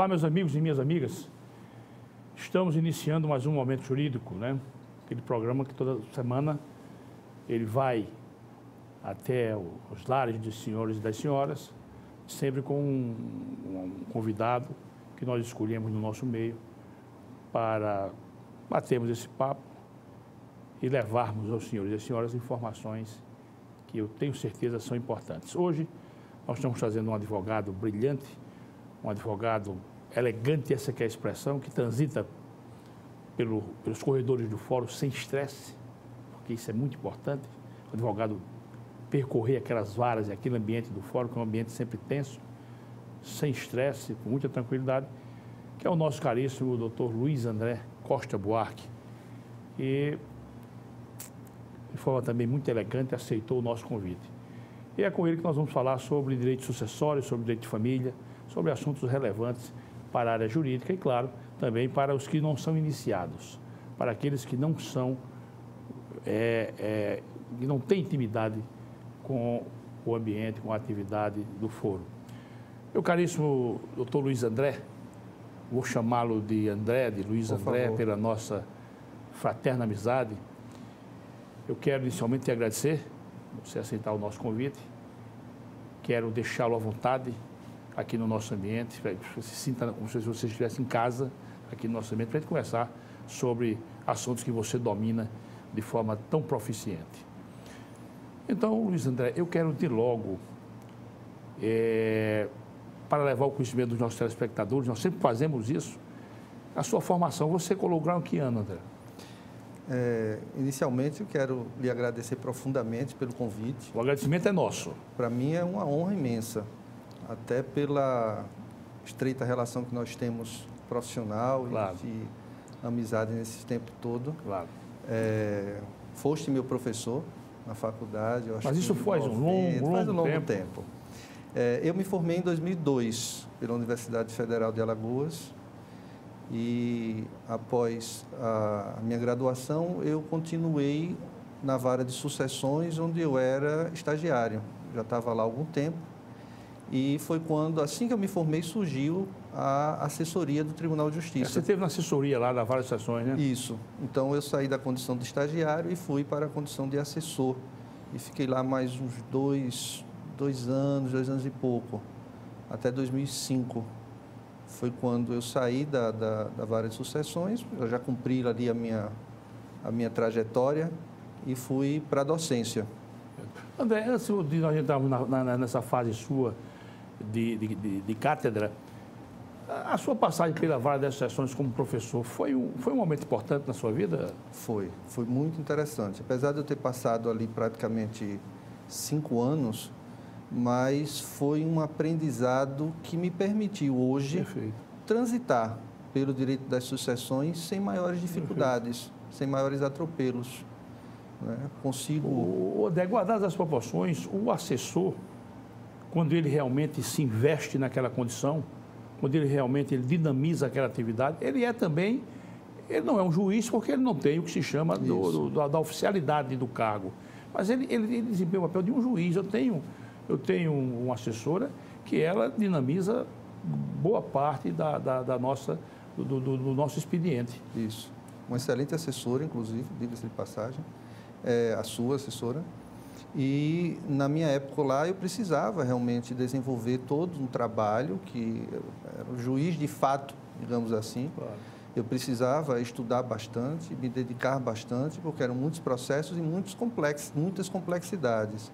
Olá, meus amigos e minhas amigas. Estamos iniciando mais um Momento Jurídico, né? Aquele programa que toda semana ele vai até os lares dos senhores e das senhoras, sempre com um convidado que nós escolhemos no nosso meio para batermos esse papo e levarmos aos senhores e às senhoras informações que eu tenho certeza são importantes. Hoje nós estamos trazendo um advogado brilhante, um advogado elegante, essa que é a expressão, que transita pelos corredores do fórum sem estresse, porque isso é muito importante, o advogado percorrer aquelas varas e aquele ambiente do fórum, que é um ambiente sempre tenso, sem estresse, com muita tranquilidade, que é o nosso caríssimo doutor Luiz André Costa Buarque, que, de forma também muito elegante, aceitou o nosso convite. E é com ele que nós vamos falar sobre direito sucessório, sobre direito de família, sobre assuntos relevantes para a área jurídica e, claro, também para os que não são iniciados, para aqueles que não são, que não têm intimidade com o ambiente, com a atividade do foro. Meu caríssimo doutor Luiz André, vou chamá-lo de André, de Luiz André, pela nossa fraterna amizade. Eu quero inicialmente te agradecer por você aceitar o nosso convite. Quero deixá-lo à vontade aqui no nosso ambiente, para que você se sinta como se você estivesse em casa aqui no nosso ambiente, para a gente conversar sobre assuntos que você domina de forma tão proficiente. Então, Luiz André, eu quero de logo, para levar o conhecimento dos nossos telespectadores, nós sempre fazemos isso, a sua formação. Você colocou em que ano, André? Inicialmente, eu quero lhe agradecer profundamente pelo convite. O agradecimento é nosso. Para mim é uma honra imensa, até pela estreita relação que nós temos profissional, claro, e de amizade nesse tempo todo. Claro. Foste meu professor na faculdade. Eu acho. Mas isso faz um longo tempo. Eu me formei em 2002 pela Universidade Federal de Alagoas e, após a minha graduação, eu continuei na vara de sucessões, onde eu era estagiário. Já estava lá há algum tempo. E foi quando, assim que eu me formei, surgiu a assessoria do Tribunal de Justiça. Você esteve na assessoria lá, da várias sessões, né? Isso. Então, eu saí da condição de estagiário e fui para a condição de assessor. E fiquei lá mais uns dois anos e pouco, até 2005. Foi quando eu saí da vara de sucessões, eu já cumpri ali a minha trajetória e fui para a docência. André, antes de nós entrarmos nessa fase sua de cátedra, a sua passagem pela vara das sessões como professor foi um momento importante na sua vida? Foi muito interessante. Apesar de eu ter passado ali praticamente 5 anos, mas foi um aprendizado que me permitiu hoje transitar pelo direito das sucessões sem maiores dificuldades, sem maiores atropelos. Né? Consigo... André, guardadas as proporções, o assessor, quando ele realmente se investe naquela condição, quando ele realmente dinamiza aquela atividade, ele não é um juiz porque ele não tem o que se chama da oficialidade do cargo, mas ele desempenha o papel de um juiz. Eu tenho uma assessora que ela dinamiza boa parte do nosso expediente. Isso. Uma excelente assessora, inclusive, diga-se de passagem, a sua assessora. E, na minha época lá, eu precisava realmente desenvolver todo um trabalho que era o juiz de fato, digamos assim. Claro. Eu precisava estudar bastante, me dedicar bastante, porque eram muitos processos e muitas complexidades.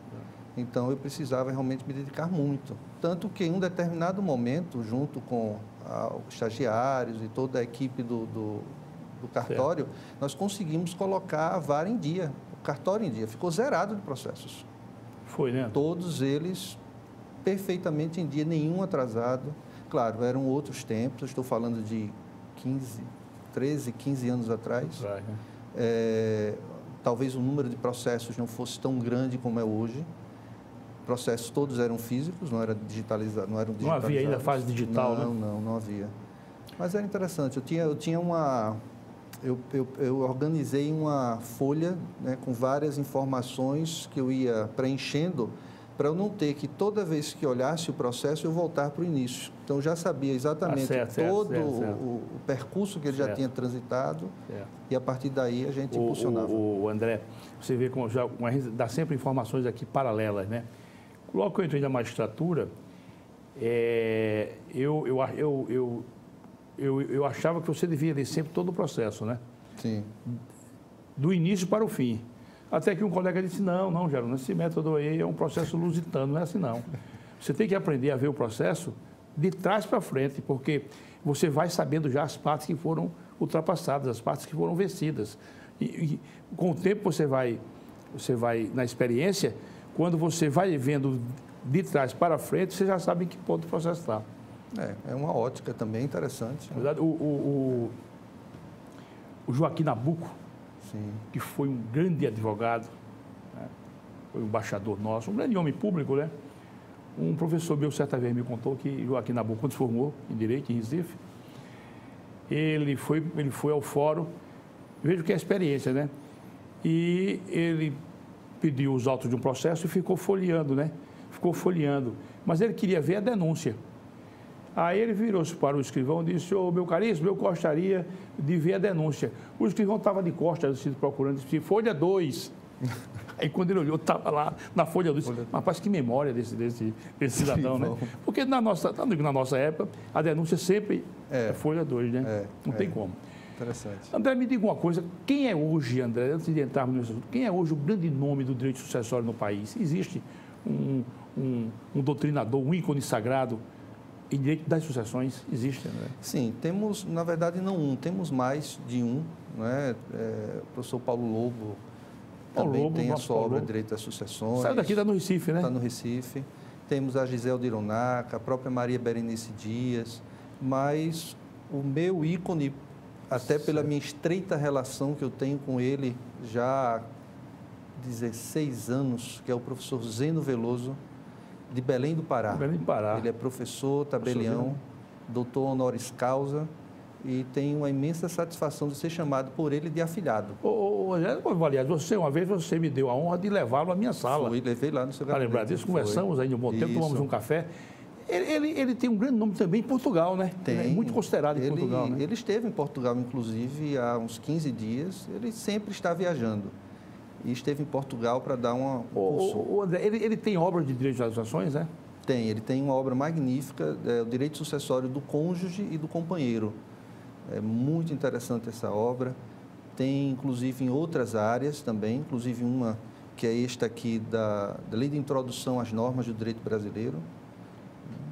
Então, eu precisava realmente me dedicar muito. Tanto que, em um determinado momento, junto com os estagiários e toda a equipe do cartório, nós conseguimos colocar a vara em dia, o cartório em dia. Ficou zerado de processos. Foi, né? Todos eles perfeitamente em dia, nenhum atrasado. Claro, eram outros tempos, eu estou falando de 13, 15 anos atrás. Talvez o número de processos não fosse tão grande como é hoje. Processos todos eram físicos, não eram digitalizados. Não havia ainda a fase digital, né? Não havia. Mas era interessante. Eu organizei uma folha, né, com várias informações que eu ia preenchendo para eu não ter que, toda vez que olhasse o processo, eu voltar para o início. Então, já sabia exatamente todo o percurso que ele já tinha transitado e, a partir daí, a gente impulsionava. O André, você vê como a gente dá sempre informações aqui paralelas, né? Logo que eu entrei na magistratura, eu achava que você devia ler sempre todo o processo, né? Sim. Do início para o fim. Até que um colega disse, não, Geraldo, esse método aí é um processo lusitano, não é assim não. Você tem que aprender a ver o processo de trás para frente, porque você vai sabendo já as partes que foram ultrapassadas, as partes que foram vencidas. E com o tempo você vai, na experiência, quando você vai vendo de trás para frente, você já sabe em que ponto o processo está. É uma ótica também interessante. Na verdade, o Joaquim Nabuco, sim, que foi um grande advogado, né? Foi um embaixador nosso, um grande homem público, né? Um professor meu, certa vez, me contou que Joaquim Nabuco, quando se formou em Direito, em Recife, ele foi ao fórum, veja que é a experiência, né? E ele pediu os autos de um processo e ficou folheando, né? Mas ele queria ver a denúncia. Aí ele virou-se para o escrivão e disse, meu caríssimo, eu gostaria de ver a denúncia. O escrivão estava de costas, assim, procurando, disse, folha 2. Aí quando ele olhou, estava lá na folha 2. Mas rapaz, que memória desse cidadão, né? Porque na nossa época, a denúncia sempre é folha 2, né? Não tem como. Interessante. André, me diga uma coisa, quem é hoje, André, antes de entrarmos nesse assunto, quem é hoje o grande nome do direito sucessório no país? Existe um doutrinador, um ícone sagrado em direito das sucessões? Existe, André? Sim, temos, na verdade, não temos mais de um, né? O professor Paulo Lobo também tem a sua obra Direito das Sucessões. Saiu daqui, está no Recife, né? Está no Recife. Temos a Giselde Ironaca, a própria Maria Berenice Dias, mas o meu ícone, até pela minha estreita relação que eu tenho com ele já há 16 anos, que é o professor Zeno Veloso, de Belém do Pará. Belém do Pará. Ele é professor, tabelião, doutor honoris causa, e tenho uma imensa satisfação de ser chamado por ele de afilhado. Aliás, uma vez você me deu a honra de levá-lo à minha sala. Levei lá no seu gabinete. Para lembrar disso, conversamos aí um bom tempo, tomamos um café. Ele tem um grande nome também em Portugal, né? Tem. Ele é muito considerado em Portugal, né? Ele esteve em Portugal, inclusive, há uns 15 dias. Ele sempre está viajando. E esteve em Portugal para dar uma... André, ele tem obras de direito das sucessões, né? Tem. Ele tem uma obra magnífica, o Direito Sucessório do Cônjuge e do Companheiro. É muito interessante essa obra. Tem, inclusive, em outras áreas também, inclusive uma que é esta aqui da Lei de Introdução às Normas do Direito Brasileiro.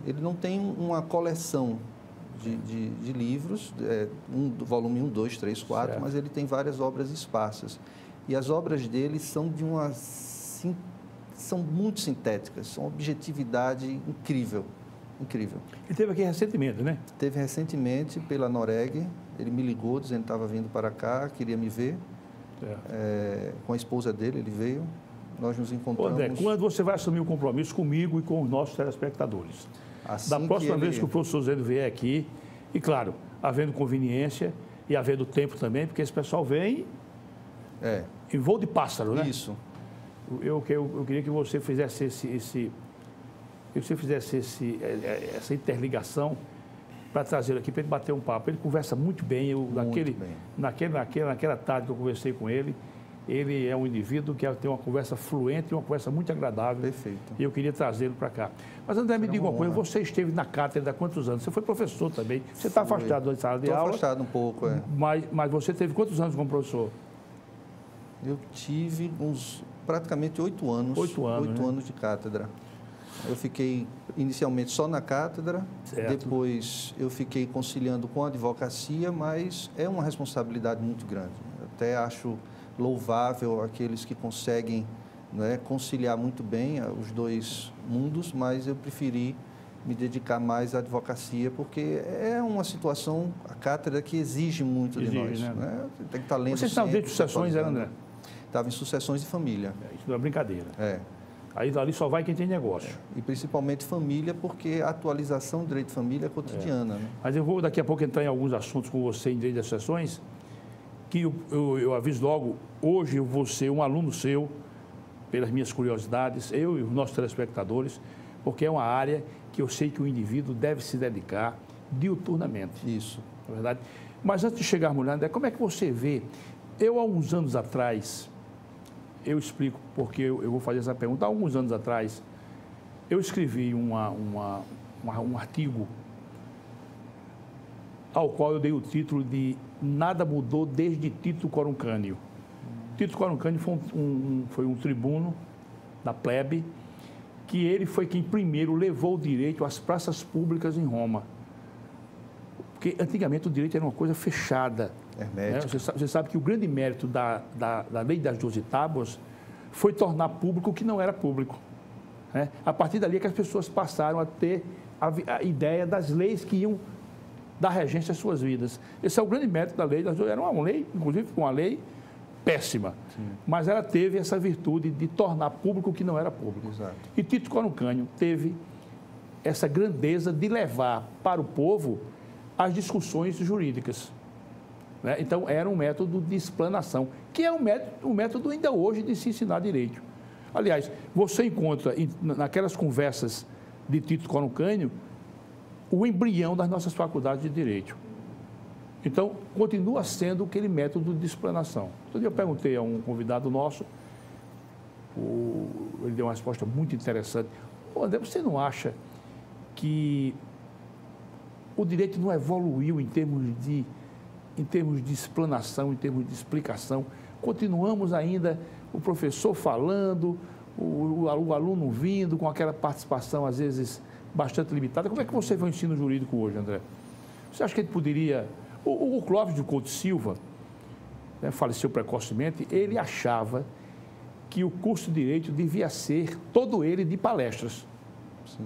Ele não tem uma coleção de livros, volume 1, 2, 3, 4, certo, mas ele tem várias obras esparsas. E as obras dele são são muito sintéticas, são objetividade incrível, incrível. Ele teve aqui recentemente, né? Teve recentemente pela Noreg, ele me ligou dizendo que estava vindo para cá, queria me ver, com a esposa dele, ele veio, nós nos encontramos... André, quando você vai assumir o compromisso comigo e com os nossos telespectadores? Da próxima vez que o professor Zeno vier aqui, e claro, havendo conveniência e havendo tempo também, porque esse pessoal vem em voo de pássaro, né? Isso. Eu queria que você fizesse essa interligação para trazer aqui, para ele bater um papo. Ele conversa muito bem. Naquela tarde que eu conversei com ele, ele é um indivíduo que tem uma conversa fluente e uma conversa muito agradável. Perfeito. E eu queria trazê-lo para cá. Mas, André, me diga uma coisa, você esteve na cátedra há quantos anos? Você foi professor também. Você está afastado da sala de aula. Estou afastado um pouco, Mas você teve quantos anos como professor? Eu tive praticamente 8 anos. 8 anos de cátedra. Eu fiquei inicialmente só na cátedra, certo, depois eu fiquei conciliando com a advocacia, mas é uma responsabilidade muito grande. Até acho louvável aqueles que conseguem, né, conciliar muito bem os dois mundos, mas eu preferi me dedicar mais à advocacia, porque é uma situação, a cátedra, que exige muito de nós. Né? Tem que estar lendo. Você estava dentro de sucessões, André? Estava em sucessões de família. Isso não é brincadeira. Aí dali só vai quem tem negócio. E principalmente família, porque a atualização do direito de família é cotidiana. Né? Mas eu vou daqui a pouco entrar em alguns assuntos com você em direito das sucessões, que eu aviso logo, hoje eu vou ser um aluno seu pelas minhas curiosidades, eu e os nossos telespectadores, porque é uma área que eu sei que o indivíduo deve se dedicar diuturnamente. Isso. Na verdade. Mas antes de chegarmos lá, André, como é que você vê? Eu, há uns anos atrás, eu explico porque eu vou fazer essa pergunta. Há alguns anos atrás, eu escrevi um artigo ao qual eu dei o título de Nada Mudou desde Tito Coruncânio. Tito Coruncânio foi um tribuno da plebe, que ele foi quem primeiro levou o direito às praças públicas em Roma. Porque antigamente o direito era uma coisa fechada. Hermética. Né? Você sabe que o grande mérito da lei das 12 tábuas foi tornar público o que não era público. Né? A partir dali é que as pessoas passaram a ter a ideia das leis que iam dar regência às suas vidas. Esse é o grande mérito da lei das 12. Era uma lei, inclusive, uma lei péssima. Sim. Mas ela teve essa virtude de tornar público o que não era público. Exato. E Tito Coruncânio teve essa grandeza de levar para o povo as discussões jurídicas. Né? Então, era um método de explanação, que é um método ainda hoje de se ensinar direito. Aliás, você encontra naquelas conversas de Tito Coruncânio o embrião das nossas faculdades de direito. Então, continua sendo aquele método de explanação. Outro dia eu perguntei a um convidado nosso, ele deu uma resposta muito interessante. André, você não acha que o direito não evoluiu em termos de explanação, em termos de explicação? Continuamos ainda o professor falando, o aluno vindo, com aquela participação, às vezes, bastante limitada. Como é que você vê o ensino jurídico hoje, André? Você acha que ele poderia... O Clóvis de Couto Silva, né, faleceu precocemente, ele achava que o curso de Direito devia ser todo ele de palestras. Sim.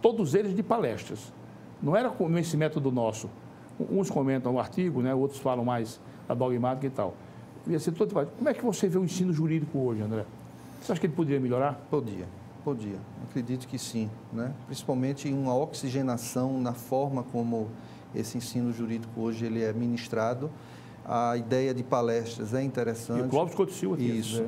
Todos eles de palestras. Não era como esse método nosso. Uns comentam o artigo, né, outros falam mais a dogmática e tal. Devia ser todo de palestras. Como é que você vê o ensino jurídico hoje, André? Você acha que ele poderia melhorar? Podia. Acredito que sim, né? Principalmente em uma oxigenação na forma como esse ensino jurídico hoje ele é ministrado. A ideia de palestras é interessante. E o Clóvis Couto Silva aqui. Isso.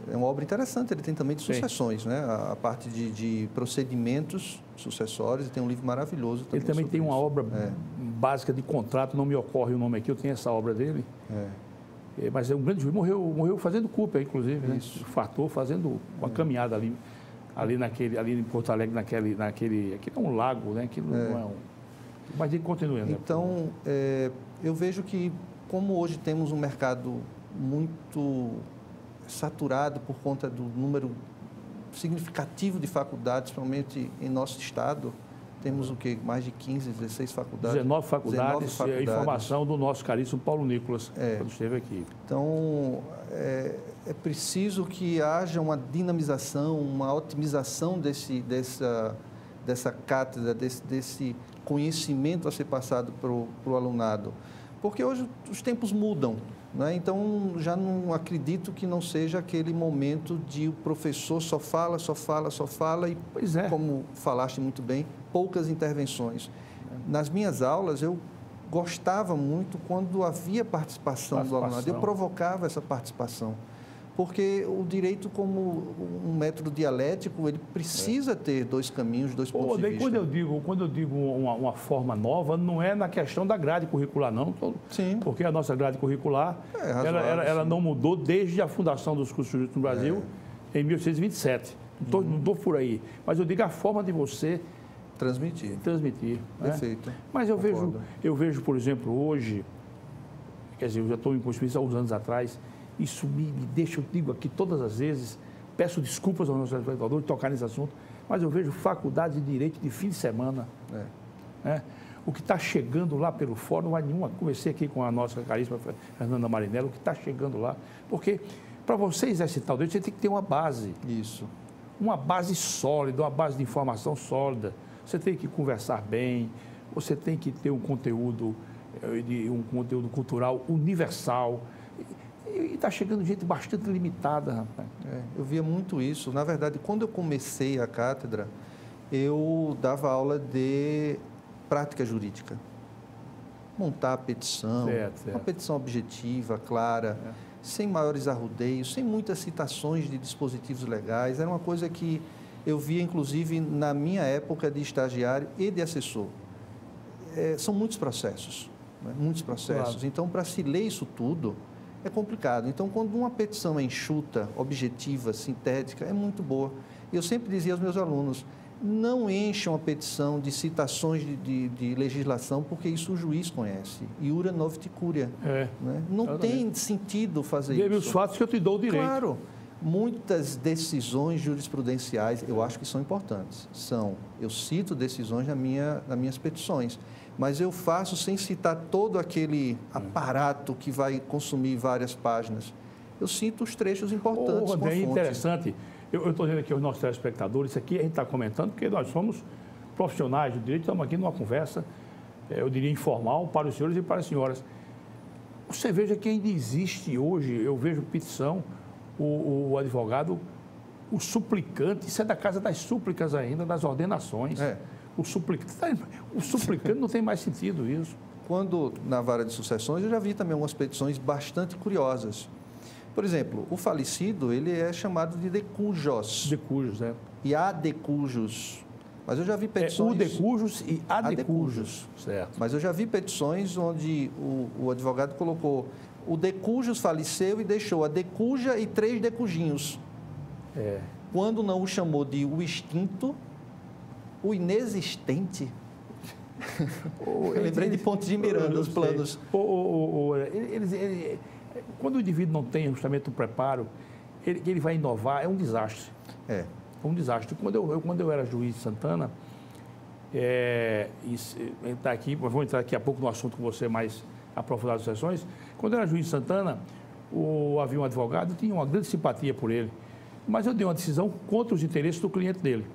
É uma obra interessante, ele tem também de sucessões, né? A parte de procedimentos sucessórios, e tem um livro maravilhoso também. Ele também tem uma obra básica de contrato, não me ocorre o nome aqui, eu tenho essa obra dele. Mas é um grande juiz, morreu fazendo CUPA, inclusive, né? Infartou fazendo uma caminhada ali em Porto Alegre, naquele aqui é um lago, né? Aquilo não é um... Mas ele continua. Então, eu vejo que, como hoje temos um mercado muito saturado por conta do número significativo de faculdades, principalmente em nosso estado, temos o quê? Mais de 15, 16 faculdades. 19 faculdades. A informação do nosso caríssimo Paulo Nicolas, quando esteve aqui. Então, é preciso que haja uma dinamização, uma otimização dessa cátedra, desse conhecimento a ser passado para o alunado. Porque hoje os tempos mudam, né? Então, já não acredito que não seja aquele momento de o professor só fala e, como falaste muito bem, poucas intervenções. Nas minhas aulas, eu gostava muito quando havia participação do alunado, eu provocava essa participação. Porque o direito, como um método dialético, ele precisa ter dois caminhos, dois pontos de vista. Quando eu digo uma forma nova, não é na questão da grade curricular, não. Sim. Porque a nossa grade curricular, ela não mudou desde a fundação dos cursos jurídicos no Brasil, em 1827. Não estou por aí. Mas eu digo a forma de você... Transmitir. Perfeito. Né? Mas eu vejo, por exemplo, hoje, quer dizer, eu já estou em Constituição há uns anos atrás... Isso me deixa, eu digo aqui todas as vezes, peço desculpas aos nossos telespectadores de tocar nesse assunto, mas eu vejo faculdade de direito de fim de semana. Né? O que está chegando lá pelo fórum, não vai nenhuma. Conversei aqui com a nossa caríssima Fernanda Marinello, o que está chegando lá. Porque para você exercitar o direito, você tem que ter uma base. Isso. Uma base sólida, uma base de informação sólida. Você tem que conversar bem, você tem que ter um conteúdo cultural universal. E está chegando gente bastante limitada, rapaz. Eu via muito isso. Na verdade, quando eu comecei a cátedra, eu dava aula de prática jurídica. Montar a petição, uma petição objetiva, clara, sem maiores arrudeios, sem muitas citações de dispositivos legais. Era uma coisa que eu via, inclusive, na minha época de estagiário e de assessor. São muitos processos, né? Muitos processos. Claro. Então, para se ler isso tudo, é complicado. Então, quando uma petição é enxuta, objetiva, sintética, é muito boa. Eu sempre dizia aos meus alunos, não encham a petição de citações de legislação, porque isso o juiz conhece. Iura novit curia. Né? Não tem sentido fazer isso. Dê-me os fatos que eu te dou o direito. Claro. Muitas decisões jurisprudenciais, eu acho que são importantes. Eu cito decisões nas minhas petições, mas eu faço sem citar todo aquele aparato que vai consumir várias páginas. Eu cito os trechos importantes. É interessante. Eu estou dizendo aqui aos nossos telespectadores, isso aqui a gente está comentando, porque nós somos profissionais do direito, estamos aqui numa conversa, eu diria informal, para os senhores e para as senhoras. Você veja que ainda existe hoje, eu vejo petição, o advogado, o suplicante, isso é da casa das súplicas ainda, das ordenações. O suplicante não tem mais sentido isso. Quando, na vara de sucessões, eu já vi também algumas petições bastante curiosas. Por exemplo, o falecido, ele é chamado de decujos. Decujos, E adecujos. Mas eu já vi petições... o decujos e adecujos. Certo. Mas eu já vi petições onde o advogado colocou o decujos faleceu e deixou a decuja e 3 decujinhos. Quando não o chamou de o extinto, o inexistente... Eu lembrei de Pontes de Miranda, os planos. Quando o indivíduo não tem justamente o preparo, ele vai inovar, é um desastre. É um desastre. Quando eu era juiz de Santana, vou entrar daqui a pouco no assunto com você mais aprofundado das sessões. Quando eu era juiz de Santana, havia um advogado, eu tinha uma grande simpatia por ele, mas eu dei uma decisão contra os interesses do cliente dele.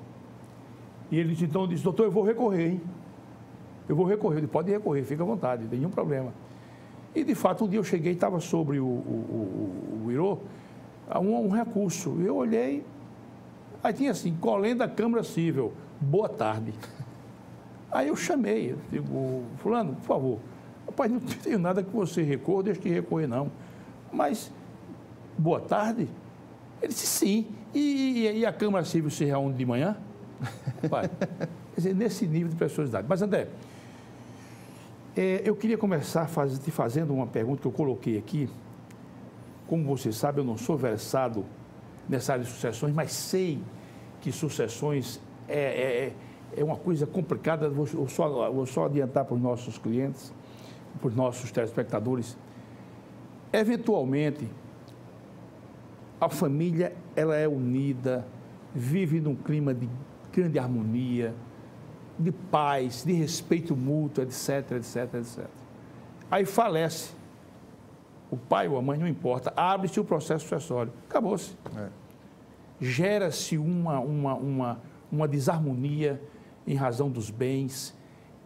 E ele então disse, doutor, eu vou recorrer, hein? Eu vou recorrer. Ele pode recorrer, fica à vontade, não tem nenhum problema. E, de fato, um dia eu cheguei, estava sobre o Irô, um recurso. Eu olhei, aí tinha assim, colenda Câmara Civil, boa tarde. Aí eu chamei, eu digo, fulano, por favor, rapaz, não tenho nada que você recorra, deixa de recorrer não. Mas, boa tarde? Ele disse sim. E a Câmara Civil se reúne de manhã? Pai, quer dizer, nesse nível de personalidade. Mas, André, eu queria começar te fazendo uma pergunta que eu coloquei aqui. Como você sabe, eu não sou versado nessa área de sucessões, mas sei que sucessões é uma coisa complicada. Vou só adiantar para os nossos clientes, para os nossos telespectadores. Eventualmente, a família ela é unida, vive num clima de grande harmonia, de paz, de respeito mútuo, etc, etc, etc. Aí falece. O pai ou a mãe, não importa, abre-se o processo sucessório. Acabou-se. Gera-se uma desarmonia em razão dos bens.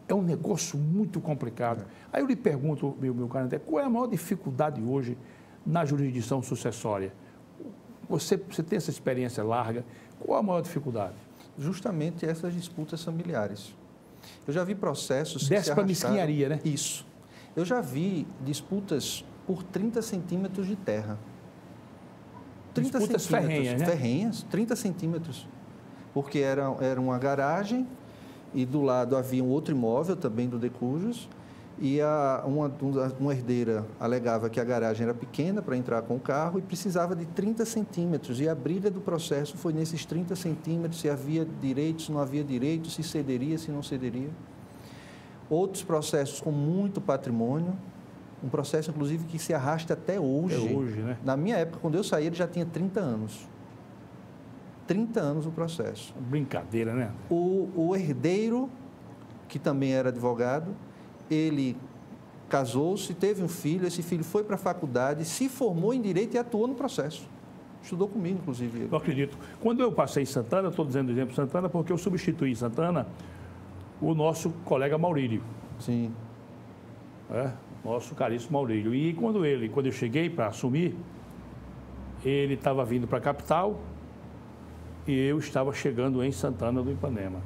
É um negócio muito complicado. Aí eu lhe pergunto, meu caro André, qual é a maior dificuldade hoje na jurisdição sucessória? Você tem essa experiência larga, qual a maior dificuldade? Justamente essas disputas familiares. Eu já vi processos... Desce para mesquinharia, né? Isso. Eu já vi disputas por 30 centímetros de terra. 30 disputas ferrenhas, né? Ferrenhas, 30 centímetros. Porque era uma garagem e do lado havia um outro imóvel também do Decujos e uma herdeira alegava que a garagem era pequena para entrar com o carro e precisava de 30 centímetros. E a briga do processo foi nesses 30 centímetros, se havia direitos, se não havia direitos, se cederia, se não cederia. Outros processos com muito patrimônio, um processo, inclusive, que se arrasta até hoje. Até hoje, né? Na minha época, quando eu saí, ele já tinha 30 anos. 30 anos o processo. Brincadeira, né? O herdeiro, que também era advogado, ele casou-se, teve um filho, esse filho foi para a faculdade, se formou em Direito e atuou no processo. Estudou comigo, inclusive. Ele. Eu acredito. Quando eu passei em Santana, estou dizendo o exemplo Santana, porque eu substituí em Santana o nosso colega Maurílio. Sim. Nosso caríssimo Maurílio. E quando eu cheguei para assumir, ele estava vindo para a capital e eu estava chegando em Santana do Ipanema.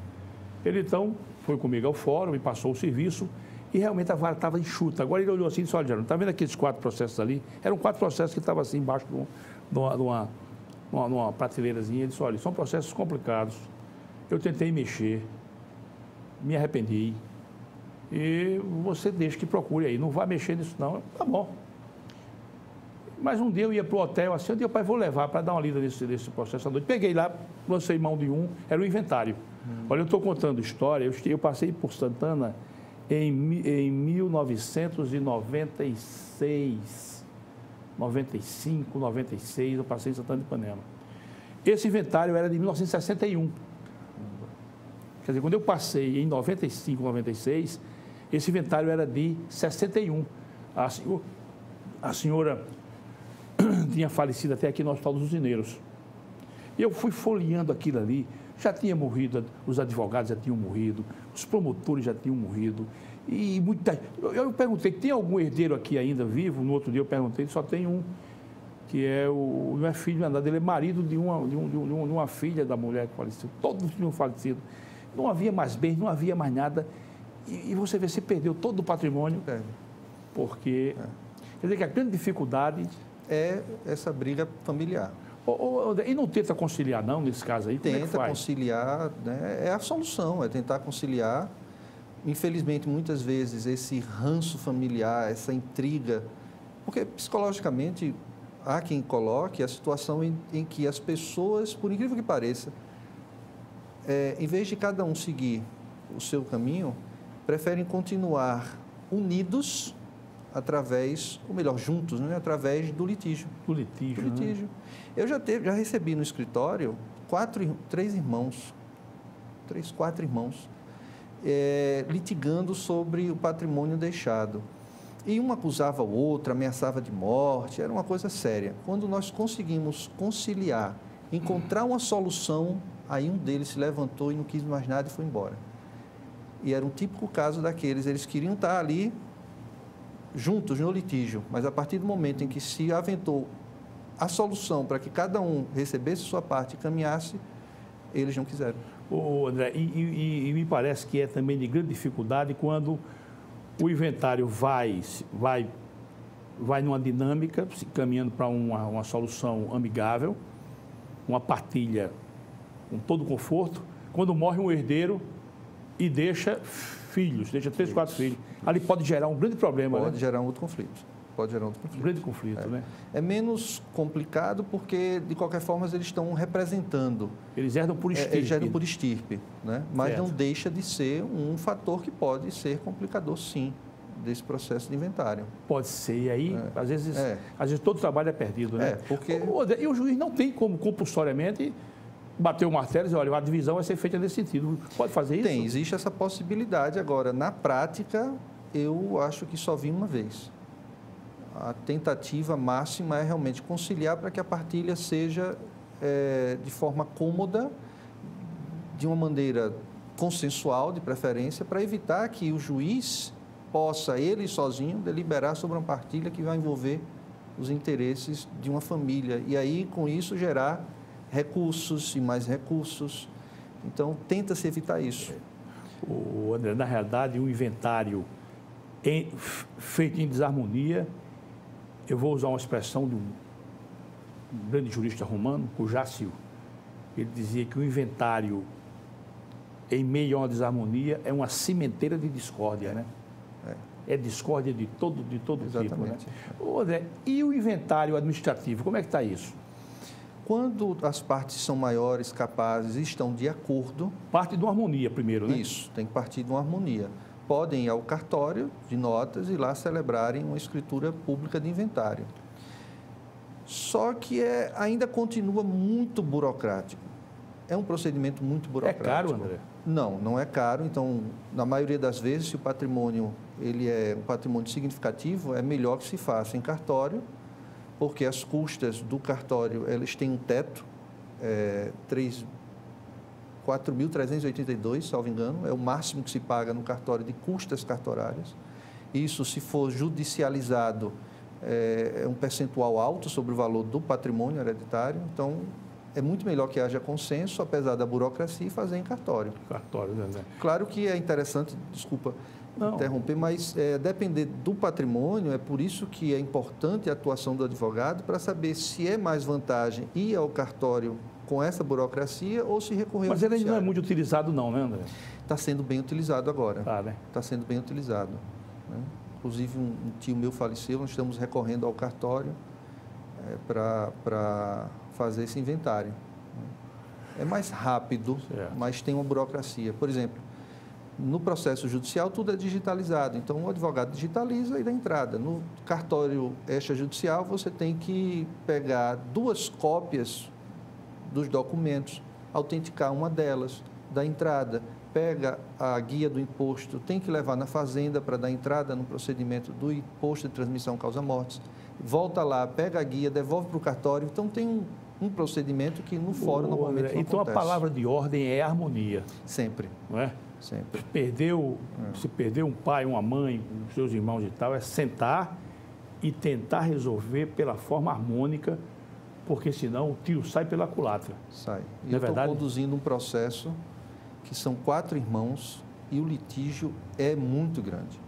Ele, então, foi comigo ao fórum, me passou o serviço E realmente a vara estava enxuta. Agora ele olhou assim e disse, olha, Geraldo, está vendo aqueles 4 processos ali? Eram 4 processos que estavam assim embaixo de uma prateleirazinha. Ele disse, olha, são processos complicados. Eu tentei mexer, me arrependi. E você deixa que procure aí. Não vai mexer nisso não. Tá bom. Mas um dia eu ia para o hotel, assim, eu disse, pai, vou levar para dar uma lida nesse processo à noite. Peguei lá, lancei mão de um, era o inventário. Olha, eu estou contando história, eu passei por Santana em 1996, 95, 96, eu passei em Santana de Ipanema. Esse inventário era de 1961. Quer dizer, quando eu passei em 95, 96, esse inventário era de 61. A senhora tinha falecido até aqui no Hospital dos Usineiros. Eu fui folheando aquilo ali, já tinha morrido, os advogados já tinham morrido, os promotores já tinham morrido. E eu perguntei, tem algum herdeiro aqui ainda vivo? No outro dia eu perguntei, só tem um, que não é filho de nada, ele é marido de uma filha da mulher que faleceu. Todos tinham falecido. Não havia mais bens, não havia mais nada. E você vê, você perdeu todo o patrimônio, porque... Quer dizer que a grande dificuldade... é essa briga familiar. E não tenta conciliar, não, nesse caso aí? Tenta conciliar, né? É a solução, é tentar conciliar. Infelizmente, muitas vezes, esse ranço familiar, essa intriga, porque psicologicamente há quem coloque a situação em que as pessoas, por incrível que pareça, em vez de cada um seguir o seu caminho, preferem continuar unidos através, ou melhor, juntos, né? Através do litígio. Do litígio. Do litígio. Né? Eu já recebi no escritório 4 irmãos, 4 irmãos, litigando sobre o patrimônio deixado. E um acusava o outro, ameaçava de morte, era uma coisa séria. Quando nós conseguimos conciliar, encontrar uma solução, aí um deles se levantou e não quis mais nada e foi embora. E era um típico caso daqueles, eles queriam estar ali juntos no litígio, mas a partir do momento em que se aventou a solução para que cada um recebesse sua parte e caminhasse, eles não quiseram. André, e me parece que é também de grande dificuldade quando o inventário vai numa dinâmica, se caminhando para uma solução amigável, uma partilha com todo conforto, quando morre um herdeiro e deixa filhos, deixa 3, 4 filhos. Ali pode gerar um grande problema. Pode gerar um outro conflito. Pode gerar outro conflito. Um grande conflito, né? É menos complicado porque, de qualquer forma, eles estão representando. Eles herdam por estirpe. Eles herdam por estirpe, né? Mas não deixa de ser um fator que pode ser complicador, sim, desse processo de inventário. Pode ser, e aí, às vezes todo o trabalho é perdido, né? Porque... E o juiz não tem como compulsoriamente bater o martelo e dizer, olha, a divisão vai ser feita nesse sentido. Pode fazer isso? Tem, existe essa possibilidade. Agora, na prática, eu acho que só vi uma vez. A tentativa máxima é realmente conciliar para que a partilha seja de forma cômoda, de uma maneira consensual, de preferência, para evitar que o juiz possa, ele sozinho, deliberar sobre uma partilha que vai envolver os interesses de uma família. E aí, com isso, gerar recursos e mais recursos. Então, tenta-se evitar isso. André, na realidade, um inventário feito em desarmonia, eu vou usar uma expressão de um grande jurista romano, o Jácio. Ele dizia que o inventário em meio a uma desarmonia é uma cimenteira de discórdia, né? É discórdia de todo tipo, né? André, e o inventário administrativo, como é que está isso? Quando as partes são maiores, capazes e estão de acordo... Parte de uma harmonia primeiro, né? Isso, tem que partir de uma harmonia. Podem ir ao cartório de notas e lá celebrarem uma escritura pública de inventário. Só que ainda continua muito burocrático. É um procedimento muito burocrático. É caro, André? Não, não é caro. Então, na maioria das vezes, se o patrimônio ele é um patrimônio significativo, é melhor que se faça em cartório, porque as custas do cartório, elas têm um teto, 4.382, salvo engano, é o máximo que se paga no cartório de custas cartorárias. Isso, se for judicializado, é um percentual alto sobre o valor do patrimônio hereditário. Então, é muito melhor que haja consenso, apesar da burocracia, e fazer em cartório. Cartório, né? Claro que é interessante, interromper, mas depender do patrimônio, é por isso que é importante a atuação do advogado para saber se é mais vantagem ir ao cartório com essa burocracia ou se recorrer ao Mas ele ainda não é judiciário. muito utilizado não, né, André? Está sendo bem utilizado agora. Tá, né? Está sendo bem utilizado. Né? Inclusive, um tio meu faleceu, nós estamos recorrendo ao cartório para fazer esse inventário. É mais rápido, certo, mas tem uma burocracia. Por exemplo, no processo judicial, tudo é digitalizado. Então, o advogado digitaliza e dá entrada. No cartório extrajudicial, você tem que pegar 2 cópias dos documentos, autenticar uma delas, dar entrada, pega a guia do imposto, tem que levar na fazenda para dar entrada no procedimento do imposto de transmissão causa-mortes, volta lá, pega a guia, devolve para o cartório. Então, tem um procedimento que no fórum normalmente não Então, acontece. a palavra de ordem é harmonia. Sempre, Não é? sempre. Se perdeu um pai, uma mãe, os seus irmãos e tal, é sentar e tentar resolver pela forma harmônica, porque senão o tiro sai pela culatra. Sai. E Não é eu estou verdade? conduzindo um processo que são 4 irmãos e o litígio é muito grande.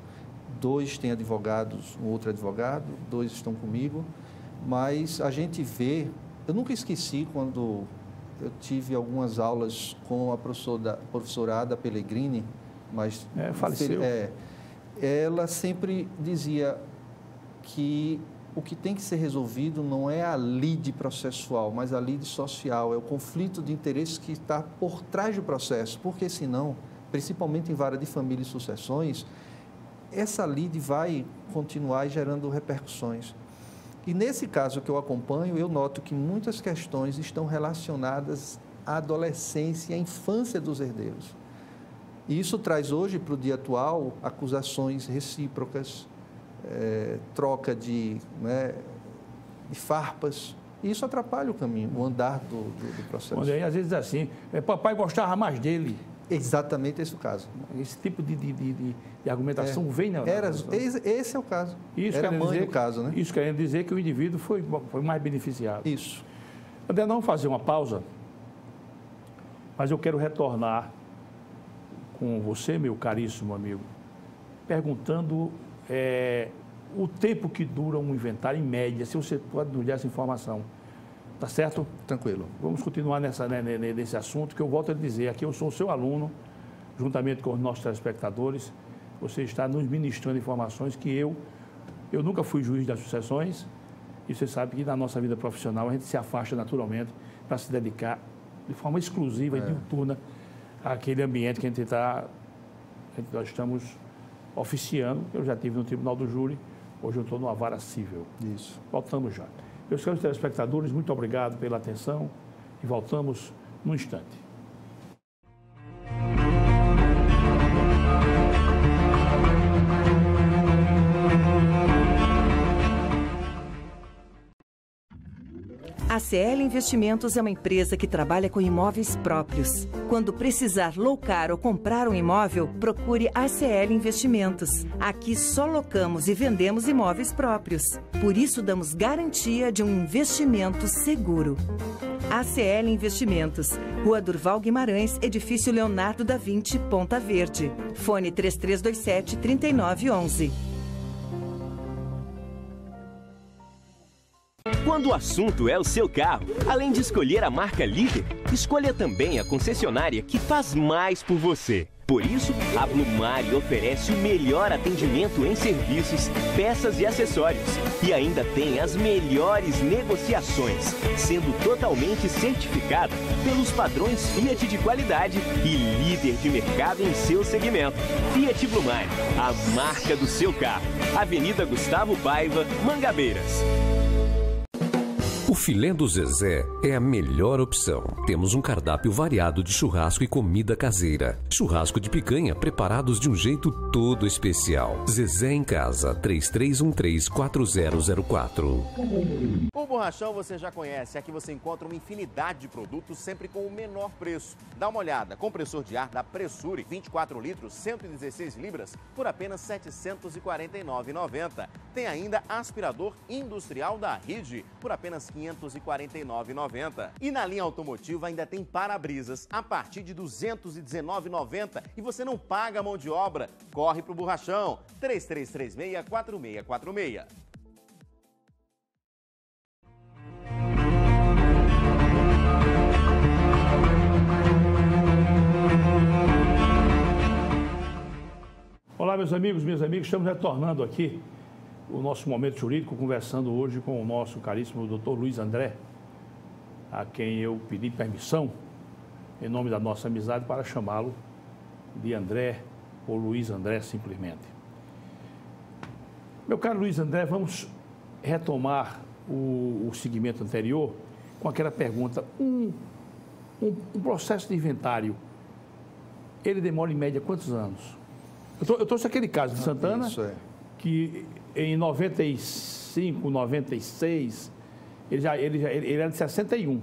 2 têm advogados, um outro advogado, 2 estão comigo, mas a gente vê... Eu nunca esqueci quando eu tive algumas aulas com a professora Ada Pellegrini, mas... faleceu. Ela sempre dizia que o que tem que ser resolvido não é a lide processual, mas a lide social, é o conflito de interesses que está por trás do processo, porque senão, principalmente em vara de família e sucessões, essa lide vai continuar gerando repercussões. E nesse caso que eu acompanho, eu noto que muitas questões estão relacionadas à adolescência e à infância dos herdeiros. E isso traz hoje, para o dia atual, acusações recíprocas, troca de farpas, e isso atrapalha o caminho, o andar do processo. Quando aí, às vezes, assim, papai gostava mais dele. Exatamente esse é o caso. Esse tipo de argumentação vem na... Esse é o caso. Isso era a mãe do caso, né? Isso querendo dizer que o indivíduo foi mais beneficiado. Isso. André, não fazer uma pausa, mas eu quero retornar com você, meu caríssimo amigo, perguntando o tempo que dura um inventário, em média, se você pode nos dar essa informação. Tá certo? Tranquilo. Vamos continuar nesse assunto, que eu volto a dizer, aqui eu sou o seu aluno, juntamente com os nossos telespectadores, você está nos ministrando informações que eu nunca fui juiz das sucessões, e você sabe que na nossa vida profissional a gente se afasta naturalmente para se dedicar de forma exclusiva e diuturna àquele ambiente que nós estamos oficiando. Eu já estive no Tribunal do Júri, hoje eu estou numa vara civil. Isso. Voltamos já. Meus caros telespectadores, muito obrigado pela atenção e voltamos num instante. A CL Investimentos é uma empresa que trabalha com imóveis próprios. Quando precisar locar ou comprar um imóvel, procure a CL Investimentos. Aqui só locamos e vendemos imóveis próprios. Por isso, damos garantia de um investimento seguro. ACL Investimentos, Rua Durval Guimarães, Edifício Leonardo da Vinci, Ponta Verde. Fone 3327-3911. Quando o assunto é o seu carro, além de escolher a marca líder, escolha também a concessionária que faz mais por você. Por isso, a Blumari oferece o melhor atendimento em serviços, peças e acessórios. E ainda tem as melhores negociações, sendo totalmente certificada pelos padrões Fiat de qualidade e líder de mercado em seu segmento. Fiat Blumari, a marca do seu carro. Avenida Gustavo Paiva, Mangabeiras. O filé do Zezé é a melhor opção. Temos um cardápio variado de churrasco e comida caseira. Churrasco de picanha preparados de um jeito todo especial. Zezé em Casa, 3313-4004. Borrachão você já conhece, aqui você encontra uma infinidade de produtos sempre com o menor preço. Dá uma olhada, compressor de ar da Pressure, 24 litros, 116 libras, por apenas R$ 749,90. Tem ainda aspirador industrial da Ride, por apenas R$ 549,90. E na linha automotiva ainda tem para-brisas a partir de R$ 219,90 e você não paga a mão de obra. Corre pro Borrachão, 3336-4646. Olá, meus amigos, minhas amigas, estamos retornando aqui o nosso momento jurídico, conversando hoje com o nosso caríssimo doutor Luiz André, a quem eu pedi permissão, em nome da nossa amizade, para chamá-lo de André ou Luiz André simplesmente. Meu caro Luiz André, vamos retomar o segmento anterior com aquela pergunta. Um processo de inventário, ele demora em média quantos anos? Eu trouxe aquele caso de Santana, que em 95, 96, ele era de 61,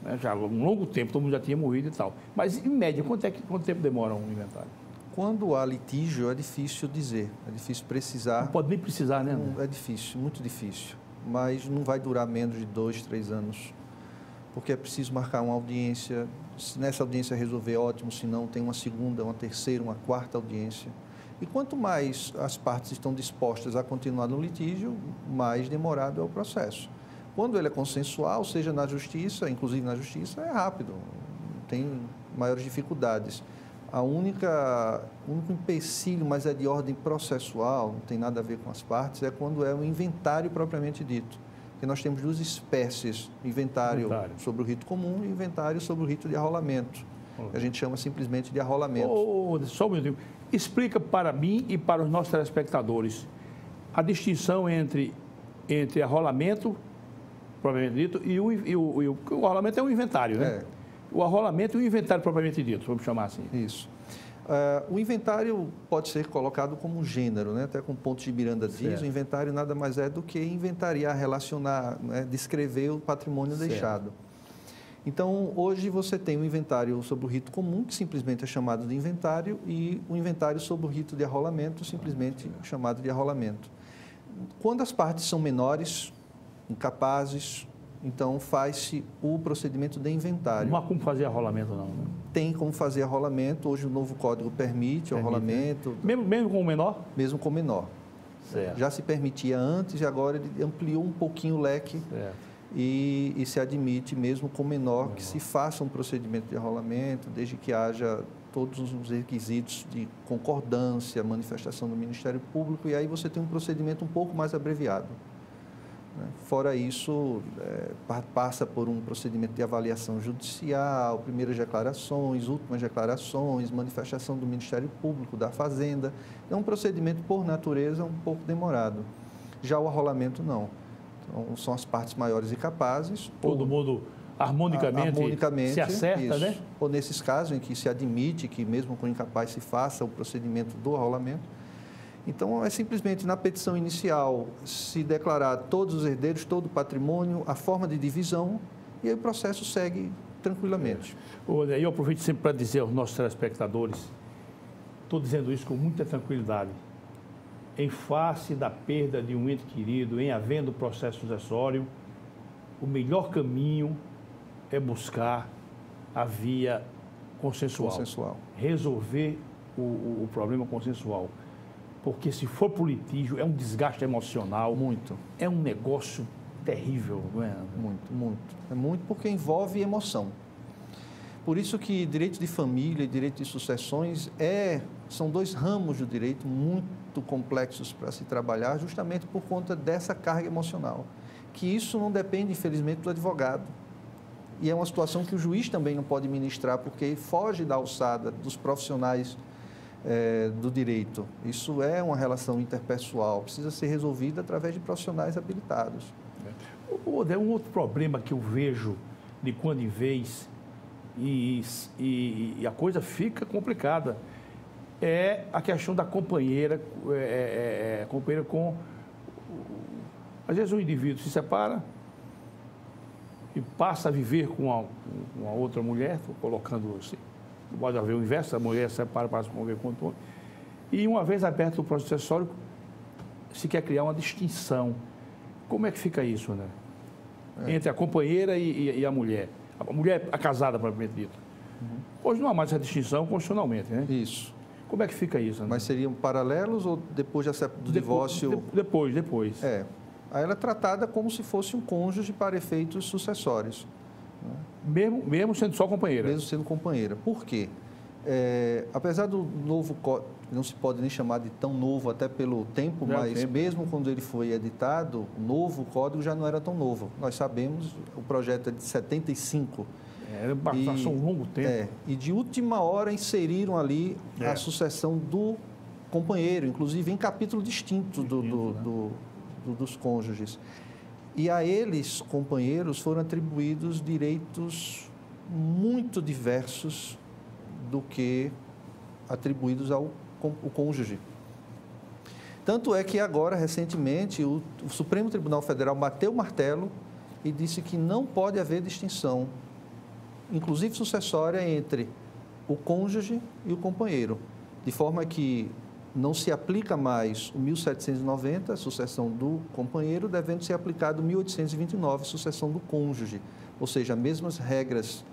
né? Já há um longo tempo, todo mundo já tinha morrido e tal. Mas, em média, quanto tempo demora um inventário? Quando há litígio, é difícil dizer, é difícil precisar. Não pode nem precisar, né? É difícil, muito difícil. Mas não vai durar menos de 2, 3 anos, porque é preciso marcar uma audiência. Se nessa audiência resolver, ótimo, se não, tem uma segunda, uma terceira, uma quarta audiência. E quanto mais as partes estão dispostas a continuar no litígio, mais demorado é o processo. Quando ele é consensual, seja na justiça, inclusive na justiça, é rápido, tem maiores dificuldades. O único empecilho, mas é de ordem processual, não tem nada a ver com as partes, é quando é o inventário propriamente dito. Porque nós temos duas espécies, inventário sobre o rito comum e inventário sobre o rito de arrolamento. Que a gente chama simplesmente de arrolamento. Só um minutinho. Explica para mim e para os nossos telespectadores a distinção entre arrolamento, propriamente dito, e o arrolamento é um inventário, né? O arrolamento e o inventário propriamente dito, vamos chamar assim. Isso. O inventário pode ser colocado como um gênero, né? Até com pontos de Miranda diz, o inventário nada mais é do que inventariar, relacionar, né? Descrever o patrimônio deixado. Então, hoje você tem um inventário sobre o rito comum, que simplesmente é chamado de inventário, e o inventário sobre o rito de arrolamento, simplesmente chamado de arrolamento. Quando as partes são menores, incapazes, então faz-se o procedimento de inventário. Não há como fazer arrolamento, não, né? Tem como fazer arrolamento, hoje o novo código permite o arrolamento. Mesmo com o menor? Mesmo com o menor. Certo. Já se permitia antes e agora ele ampliou um pouquinho o leque. Certo. E se admite, mesmo com menor, que se faça um procedimento de arrolamento, desde que haja todos os requisitos de concordância, manifestação do Ministério Público, e aí você tem um procedimento um pouco mais abreviado. Fora isso, passa por um procedimento de avaliação judicial, primeiras declarações, últimas declarações, manifestação do Ministério Público, da Fazenda. É um procedimento, por natureza, um pouco demorado. Já o arrolamento, não. Então, são as partes maiores e capazes. Todo mundo harmonicamente se acerta, isso, né? Ou nesses casos em que se admite que, mesmo com o incapaz, se faça o procedimento do arrolamento. Então, é simplesmente na petição inicial se declarar todos os herdeiros, todo o patrimônio, a forma de divisão, e aí o processo segue tranquilamente. Eu aproveito sempre para dizer aos nossos telespectadores, estou dizendo isso com muita tranquilidade, em face da perda de um ente querido, em havendo processo sucessório, o melhor caminho é buscar a via consensual. Resolver o problema consensual. Porque se for por litígio, é um desgaste emocional. Muito. É um negócio terrível, não é? Muito. É muito porque envolve emoção. Por isso que direito de família e direito de sucessões são dois ramos do direito muito complexos para se trabalhar, justamente por conta dessa carga emocional. Que isso não depende, infelizmente, do advogado. E é uma situação que o juiz também não pode ministrar, porque foge da alçada dos profissionais do direito. Isso é uma relação interpessoal, precisa ser resolvida através de profissionais habilitados. É um outro problema que eu vejo de quando em vez, e a coisa fica complicada, é a questão da companheira, companheira com... Às vezes o indivíduo se separa, e passa a viver com uma outra mulher, estou colocando assim, pode haver o inverso, a mulher separa para se conviver com outro homem, e uma vez aberto o processo sucessório, se quer criar uma distinção. Como é que fica isso, né? Entre a companheira e a mulher. A mulher, a casada, propriamente dito. Hoje não há mais essa distinção constitucionalmente, né? Isso. Como é que fica isso, né? Mas seriam paralelos ou depois do divórcio? Depois. Aí ela é tratada como se fosse um cônjuge para efeitos sucessórios. Mesmo sendo só companheira? Mesmo sendo companheira. Por quê? Apesar do novo código, não se pode nem chamar de tão novo até pelo tempo, mas mesmo quando ele foi editado, o novo código já não era tão novo. Nós sabemos, o projeto é de 75. Passou um longo tempo. E de última hora inseriram ali a sucessão do companheiro, inclusive em capítulo distinto dos cônjuges. E a eles, companheiros, foram atribuídos direitos muito diversos do que atribuídos ao cônjuge. Tanto é que agora, recentemente, o Supremo Tribunal Federal bateu o martelo e disse que não pode haver distinção, inclusive sucessória, entre o cônjuge e o companheiro, de forma que não se aplica mais o 1790, a sucessão do companheiro, devendo ser aplicado o 1829, a sucessão do cônjuge. Ou seja, as mesmas regras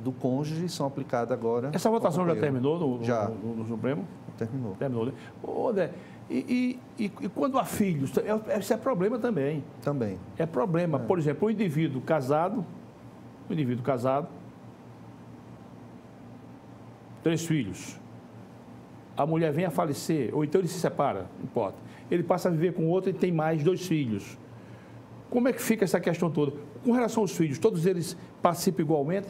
do cônjuge são aplicadas agora. Essa votação já terminou no Supremo? Terminou. Terminou, né? André, e quando há filhos, esse é problema também. Também. É problema. Por exemplo, o indivíduo casado, 3 filhos. A mulher vem a falecer, ou então ele se separa, não importa. Ele passa a viver com outro e tem mais 2 filhos. Como é que fica essa questão toda? Com relação aos filhos, todos eles participam igualmente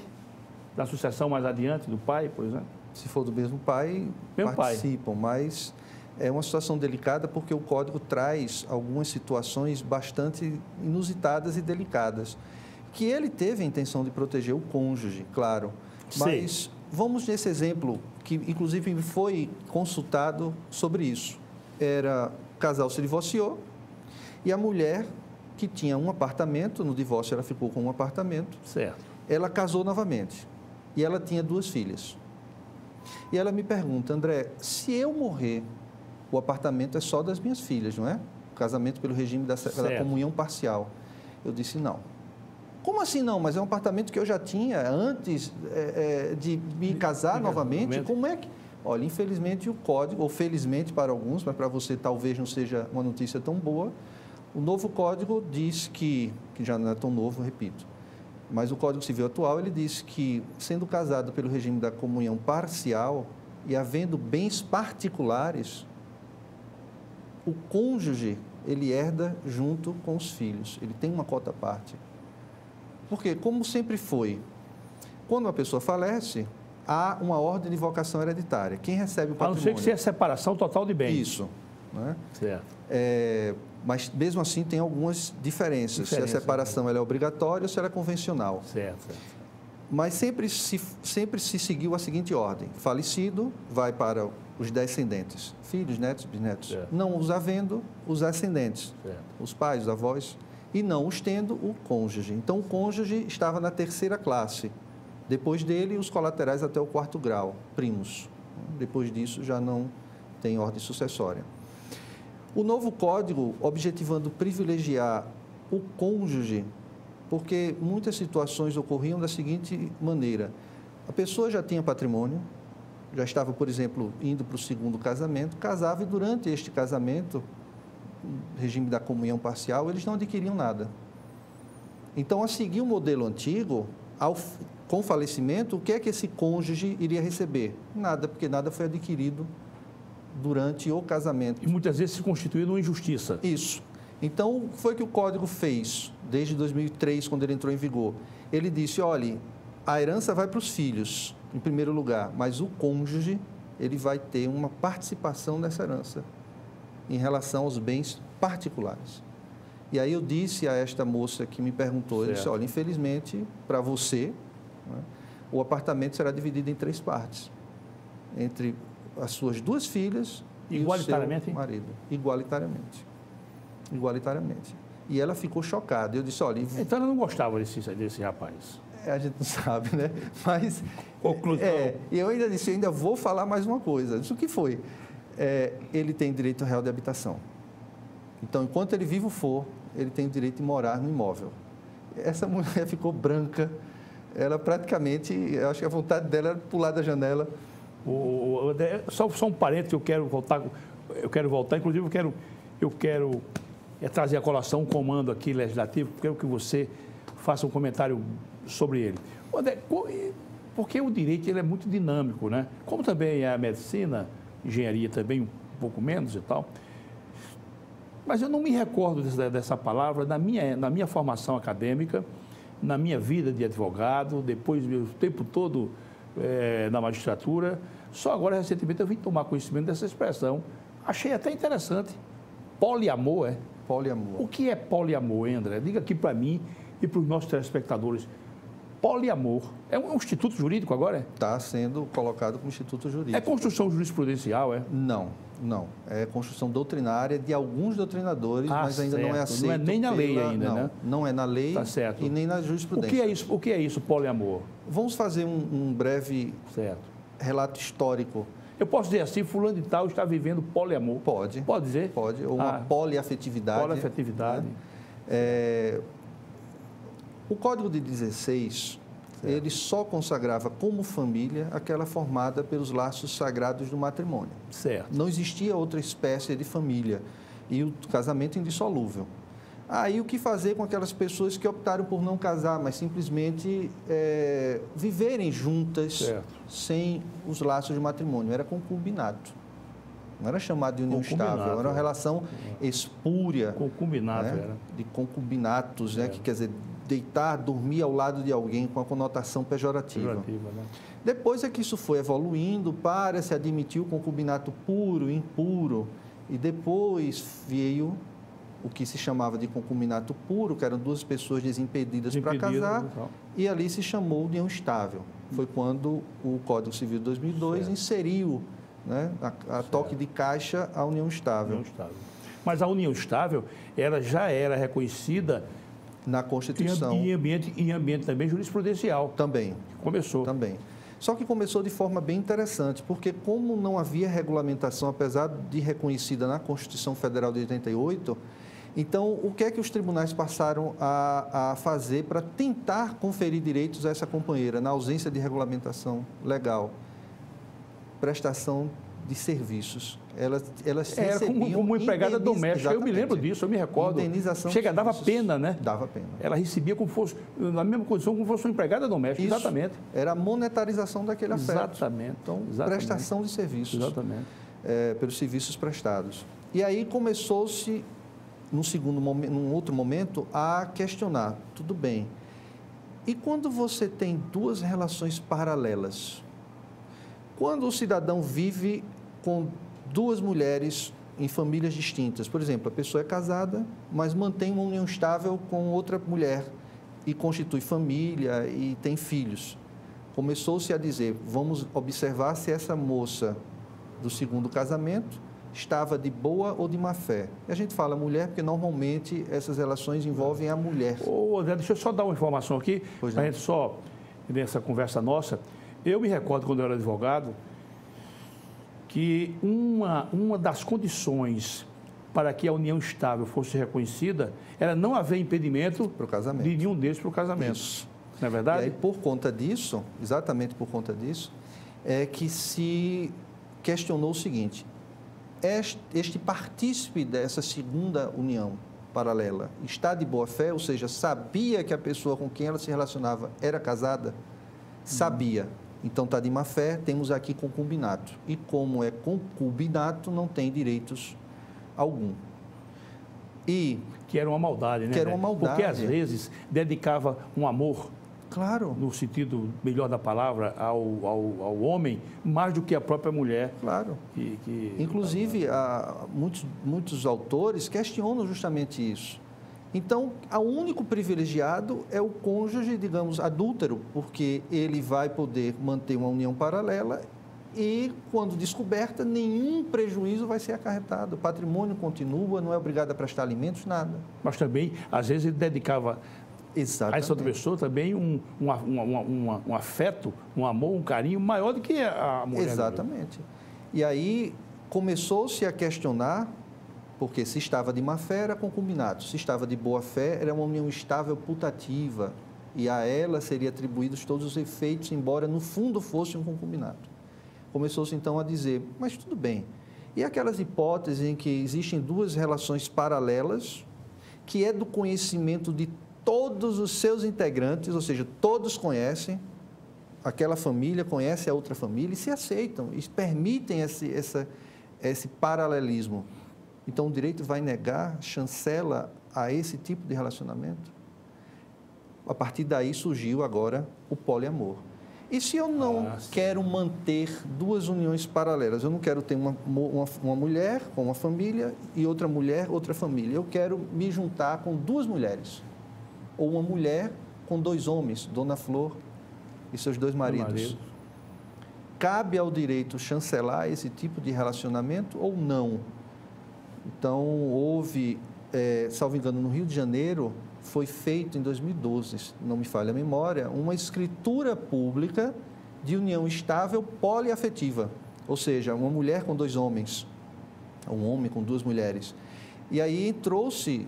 da sucessão mais adiante do pai, por exemplo? Se for do mesmo pai, participam, mas é uma situação delicada porque o Código traz algumas situações bastante inusitadas e delicadas, que ele teve a intenção de proteger o cônjuge, claro, mas vamos nesse exemplo, que inclusive foi consultado sobre isso. O casal se divorciou e a mulher, que tinha um apartamento, no divórcio ela ficou com um apartamento, ela casou novamente e ela tinha 2 filhas. E ela me pergunta, André, se eu morrer, o apartamento é só das minhas filhas, não é? O casamento pelo regime da comunhão parcial. Eu disse, não. Como assim não? Mas é um apartamento que eu já tinha antes de me casar novamente. Como é que... Olha, infelizmente o código, ou felizmente para alguns, mas para você talvez não seja uma notícia tão boa, o novo código diz que já não é tão novo, repito, mas o Código Civil atual, ele diz que, sendo casado pelo regime da comunhão parcial e havendo bens particulares, o cônjuge, ele herda junto com os filhos, ele tem uma cota à parte. Porque, como sempre foi, quando uma pessoa falece, há uma ordem de vocação hereditária. Quem recebe o patrimônio... A não ser que seja separação total de bens. Isso. Né? Certo. Mas, mesmo assim, tem algumas diferenças. Se a separação ela é obrigatória ou se ela é convencional. Certo. Mas sempre se seguiu a seguinte ordem. Falecido vai para os descendentes. Filhos, netos, bisnetos. Certo. Não os havendo, os ascendentes. Certo. Os pais, os avós. E não os tendo, o cônjuge. Então, o cônjuge estava na 3ª classe. Depois dele, os colaterais até o 4º grau, primos. Depois disso, já não tem ordem sucessória. O novo código, objetivando privilegiar o cônjuge, porque muitas situações ocorriam da seguinte maneira. A pessoa já tinha patrimônio, já estava, por exemplo, indo para o 2º casamento, casava e durante este casamento, regime da comunhão parcial, eles não adquiriam nada. Então, a seguir o modelo antigo, com falecimento, o que é que esse cônjuge iria receber? Nada, porque nada foi adquirido durante o casamento. E muitas vezes se constituiu numa injustiça. Isso. Então, o que foi que o Código fez desde 2003, quando ele entrou em vigor? Ele disse, olha, a herança vai para os filhos, em primeiro lugar, mas o cônjuge, ele vai ter uma participação nessa herança em relação aos bens particulares. E aí eu disse a esta moça que me perguntou, eu disse, olha, infelizmente, para você, né, o apartamento será dividido em 3 partes, entre as suas 2 filhas e o seu marido. Igualitariamente. E ela ficou chocada. Eu disse, olha... Então ela não gostava desse rapaz. A gente não sabe, né? Mas... Conclusão. Eu ainda disse, eu ainda vou falar mais uma coisa. Isso que foi? Ele tem direito real de habitação. Então, enquanto ele vivo for, ele tem o direito de morar no imóvel. Essa mulher ficou branca. Ela praticamente, eu acho que a vontade dela era pular da janela. Só um parênteses, eu quero voltar, inclusive eu quero trazer à colação um comando aqui legislativo, quero que você faça um comentário sobre ele. Porque o direito ele é muito dinâmico, né? Como também é a medicina, engenharia também um pouco menos e tal. Mas eu não me recordo dessa palavra na minha formação acadêmica, na minha vida de advogado, depois do tempo todo na magistratura. Só agora, recentemente, eu vim tomar conhecimento dessa expressão. Achei até interessante. Poliamor, é? Poliamor. O que é poliamor, André? Diga aqui para mim e para os nossos telespectadores. Poliamor é um instituto jurídico agora? Está sendo colocado como instituto jurídico. É construção jurisprudencial, é? Não. É construção doutrinária de alguns doutrinadores, mas ainda não é aceito. Não é nem na lei ainda, né? Não é na lei e nem na jurisprudência. O que é isso, poliamor? Vamos fazer um breve relato histórico. Eu posso dizer assim, fulano de tal está vivendo poliamor? Pode. Pode dizer? Pode, ou uma poliafetividade. Poliafetividade. Né? O Código de 16, ele só consagrava como família aquela formada pelos laços sagrados do matrimônio. Certo. Não existia outra espécie de família e o casamento indissolúvel. Aí o que fazer com aquelas pessoas que optaram por não casar, mas simplesmente viverem juntas sem os laços de matrimônio? Era concubinato. Não era chamado de união estável, era uma relação espúria. Concubinato, né? era. De concubinatos, né? Que quer dizer, deitar, dormir ao lado de alguém com a conotação pejorativa. Né? Depois é que isso foi evoluindo para se admitir o concubinato puro, impuro, e depois veio o que se chamava de concubinato puro, que eram duas pessoas desimpedidas para casar, e ali se chamou união estável. Foi quando o Código Civil de 2002 inseriu, né, a toque de caixa a união estável. Mas a união estável, ela já era reconhecida na Constituição. Em ambiente também jurisprudencial. Também. Começou. Também. Só que começou de forma bem interessante, porque como não havia regulamentação, apesar de reconhecida na Constituição Federal de 88, então o que é que os tribunais passaram a fazer para tentar conferir direitos a essa companheira, na ausência de regulamentação legal? Prestação de serviços. Elas recebiam como empregada doméstica. Eu me lembro disso, eu me recordo. Indenização. Dava pena, né? Dava pena. Ela recebia como fosse, na mesma condição como fosse uma empregada doméstica. Isso. Exatamente. Era a monetarização daquele afeto. Exatamente. Então, prestação de serviços. Exatamente. Pelos serviços prestados. E aí começou-se, num outro momento, a questionar. Tudo bem. E quando você tem duas relações paralelas? Quando o cidadão vive com duas mulheres em famílias distintas, por exemplo, a pessoa é casada, mas mantém uma união estável com outra mulher e constitui família e tem filhos. Começou-se a dizer, vamos observar se essa moça do segundo casamento estava de boa ou de má fé. E a gente fala mulher porque normalmente essas relações envolvem a mulher. André, deixa eu só dar uma informação aqui, para a gente só, nessa conversa nossa. Eu me recordo, quando eu era advogado, que uma das condições para que a união estável fosse reconhecida era não haver impedimento de nenhum deles para o casamento. Isso. Não é verdade? E aí, por conta disso, exatamente por conta disso, é que se questionou o seguinte: este partícipe dessa segunda união paralela está de boa fé, ou seja, sabia que a pessoa com quem ela se relacionava era casada? Sabia. Então, está de má fé, temos aqui concubinato. E como é concubinato, não tem direitos algum. Que era uma maldade, né? Que era uma maldade. Porque, às vezes, dedicava um amor, claro, no sentido melhor da palavra, ao homem, mais do que a própria mulher. Claro. Inclusive, muitos autores questionam justamente isso. Então, o único privilegiado é o cônjuge, digamos, adúltero, porque ele vai poder manter uma união paralela e, quando descoberta, nenhum prejuízo vai ser acarretado. O patrimônio continua, não é obrigado a prestar alimentos, nada. Mas também, às vezes, ele dedicava a essa outra pessoa também um afeto, um amor, um carinho maior do que a mulher. Exatamente. E aí começou-se a questionar, porque se estava de má-fé era concubinato, se estava de boa-fé era uma união estável putativa, e a ela seria atribuídos todos os efeitos, embora no fundo fosse um concubinato. Começou-se então a dizer, mas tudo bem, e aquelas hipóteses em que existem duas relações paralelas, que é do conhecimento de todos os seus integrantes, ou seja, todos conhecem, aquela família conhece a outra família e se aceitam, e permitem esse paralelismo. Então, o direito vai negar, chancela a esse tipo de relacionamento? A partir daí surgiu agora o poliamor. E se eu não quero manter duas uniões paralelas, eu não quero ter uma mulher com uma família e outra mulher, outra família. Eu quero me juntar com duas mulheres. Ou uma mulher com dois homens, Dona Flor e seus dois maridos. Cabe ao direito chancelar esse tipo de relacionamento ou não? Então, houve, salvo engano, no Rio de Janeiro, foi feito em 2012, se não me falha a memória, uma escritura pública de união estável poliafetiva, ou seja, uma mulher com dois homens, um homem com duas mulheres. E aí trouxe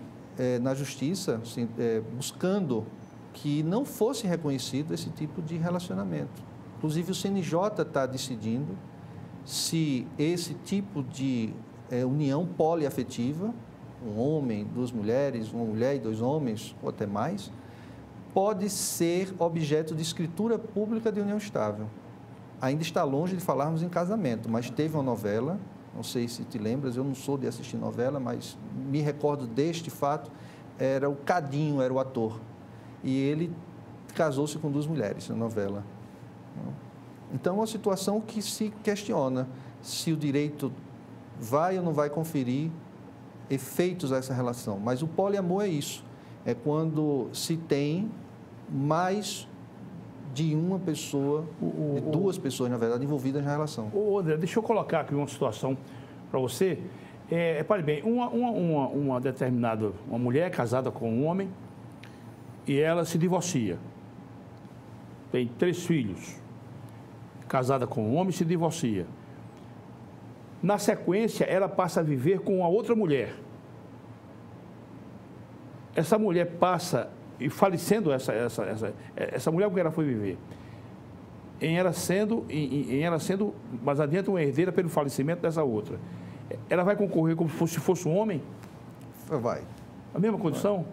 na justiça, assim, buscando que não fosse reconhecido esse tipo de relacionamento. Inclusive, o CNJ está decidindo se esse tipo de união poliafetiva, um homem, duas mulheres, uma mulher e dois homens, ou até mais, pode ser objeto de escritura pública de união estável. Ainda está longe de falarmos em casamento, mas teve uma novela, não sei se te lembras, eu não sou de assistir novela, mas me recordo deste fato, era o Cadinho, era o ator, e ele casou-se com duas mulheres na novela. Então, é uma situação que se questiona se o direito vai ou não vai conferir efeitos a essa relação. Mas o poliamor é isso, é quando se tem mais de uma pessoa, de duas pessoas, na verdade, envolvidas na relação. André, deixa eu colocar aqui uma situação para você. Repare bem, uma determinada, uma mulher casada com um homem e ela se divorcia. Tem 3 filhos. Casada com um homem, se divorcia. Na sequência, ela passa a viver com a outra mulher. Essa mulher passa, e falecendo essa mulher com quem ela foi viver, em ela sendo mais adiante uma herdeira pelo falecimento dessa outra, ela vai concorrer como se fosse um homem? Vai. A mesma condição?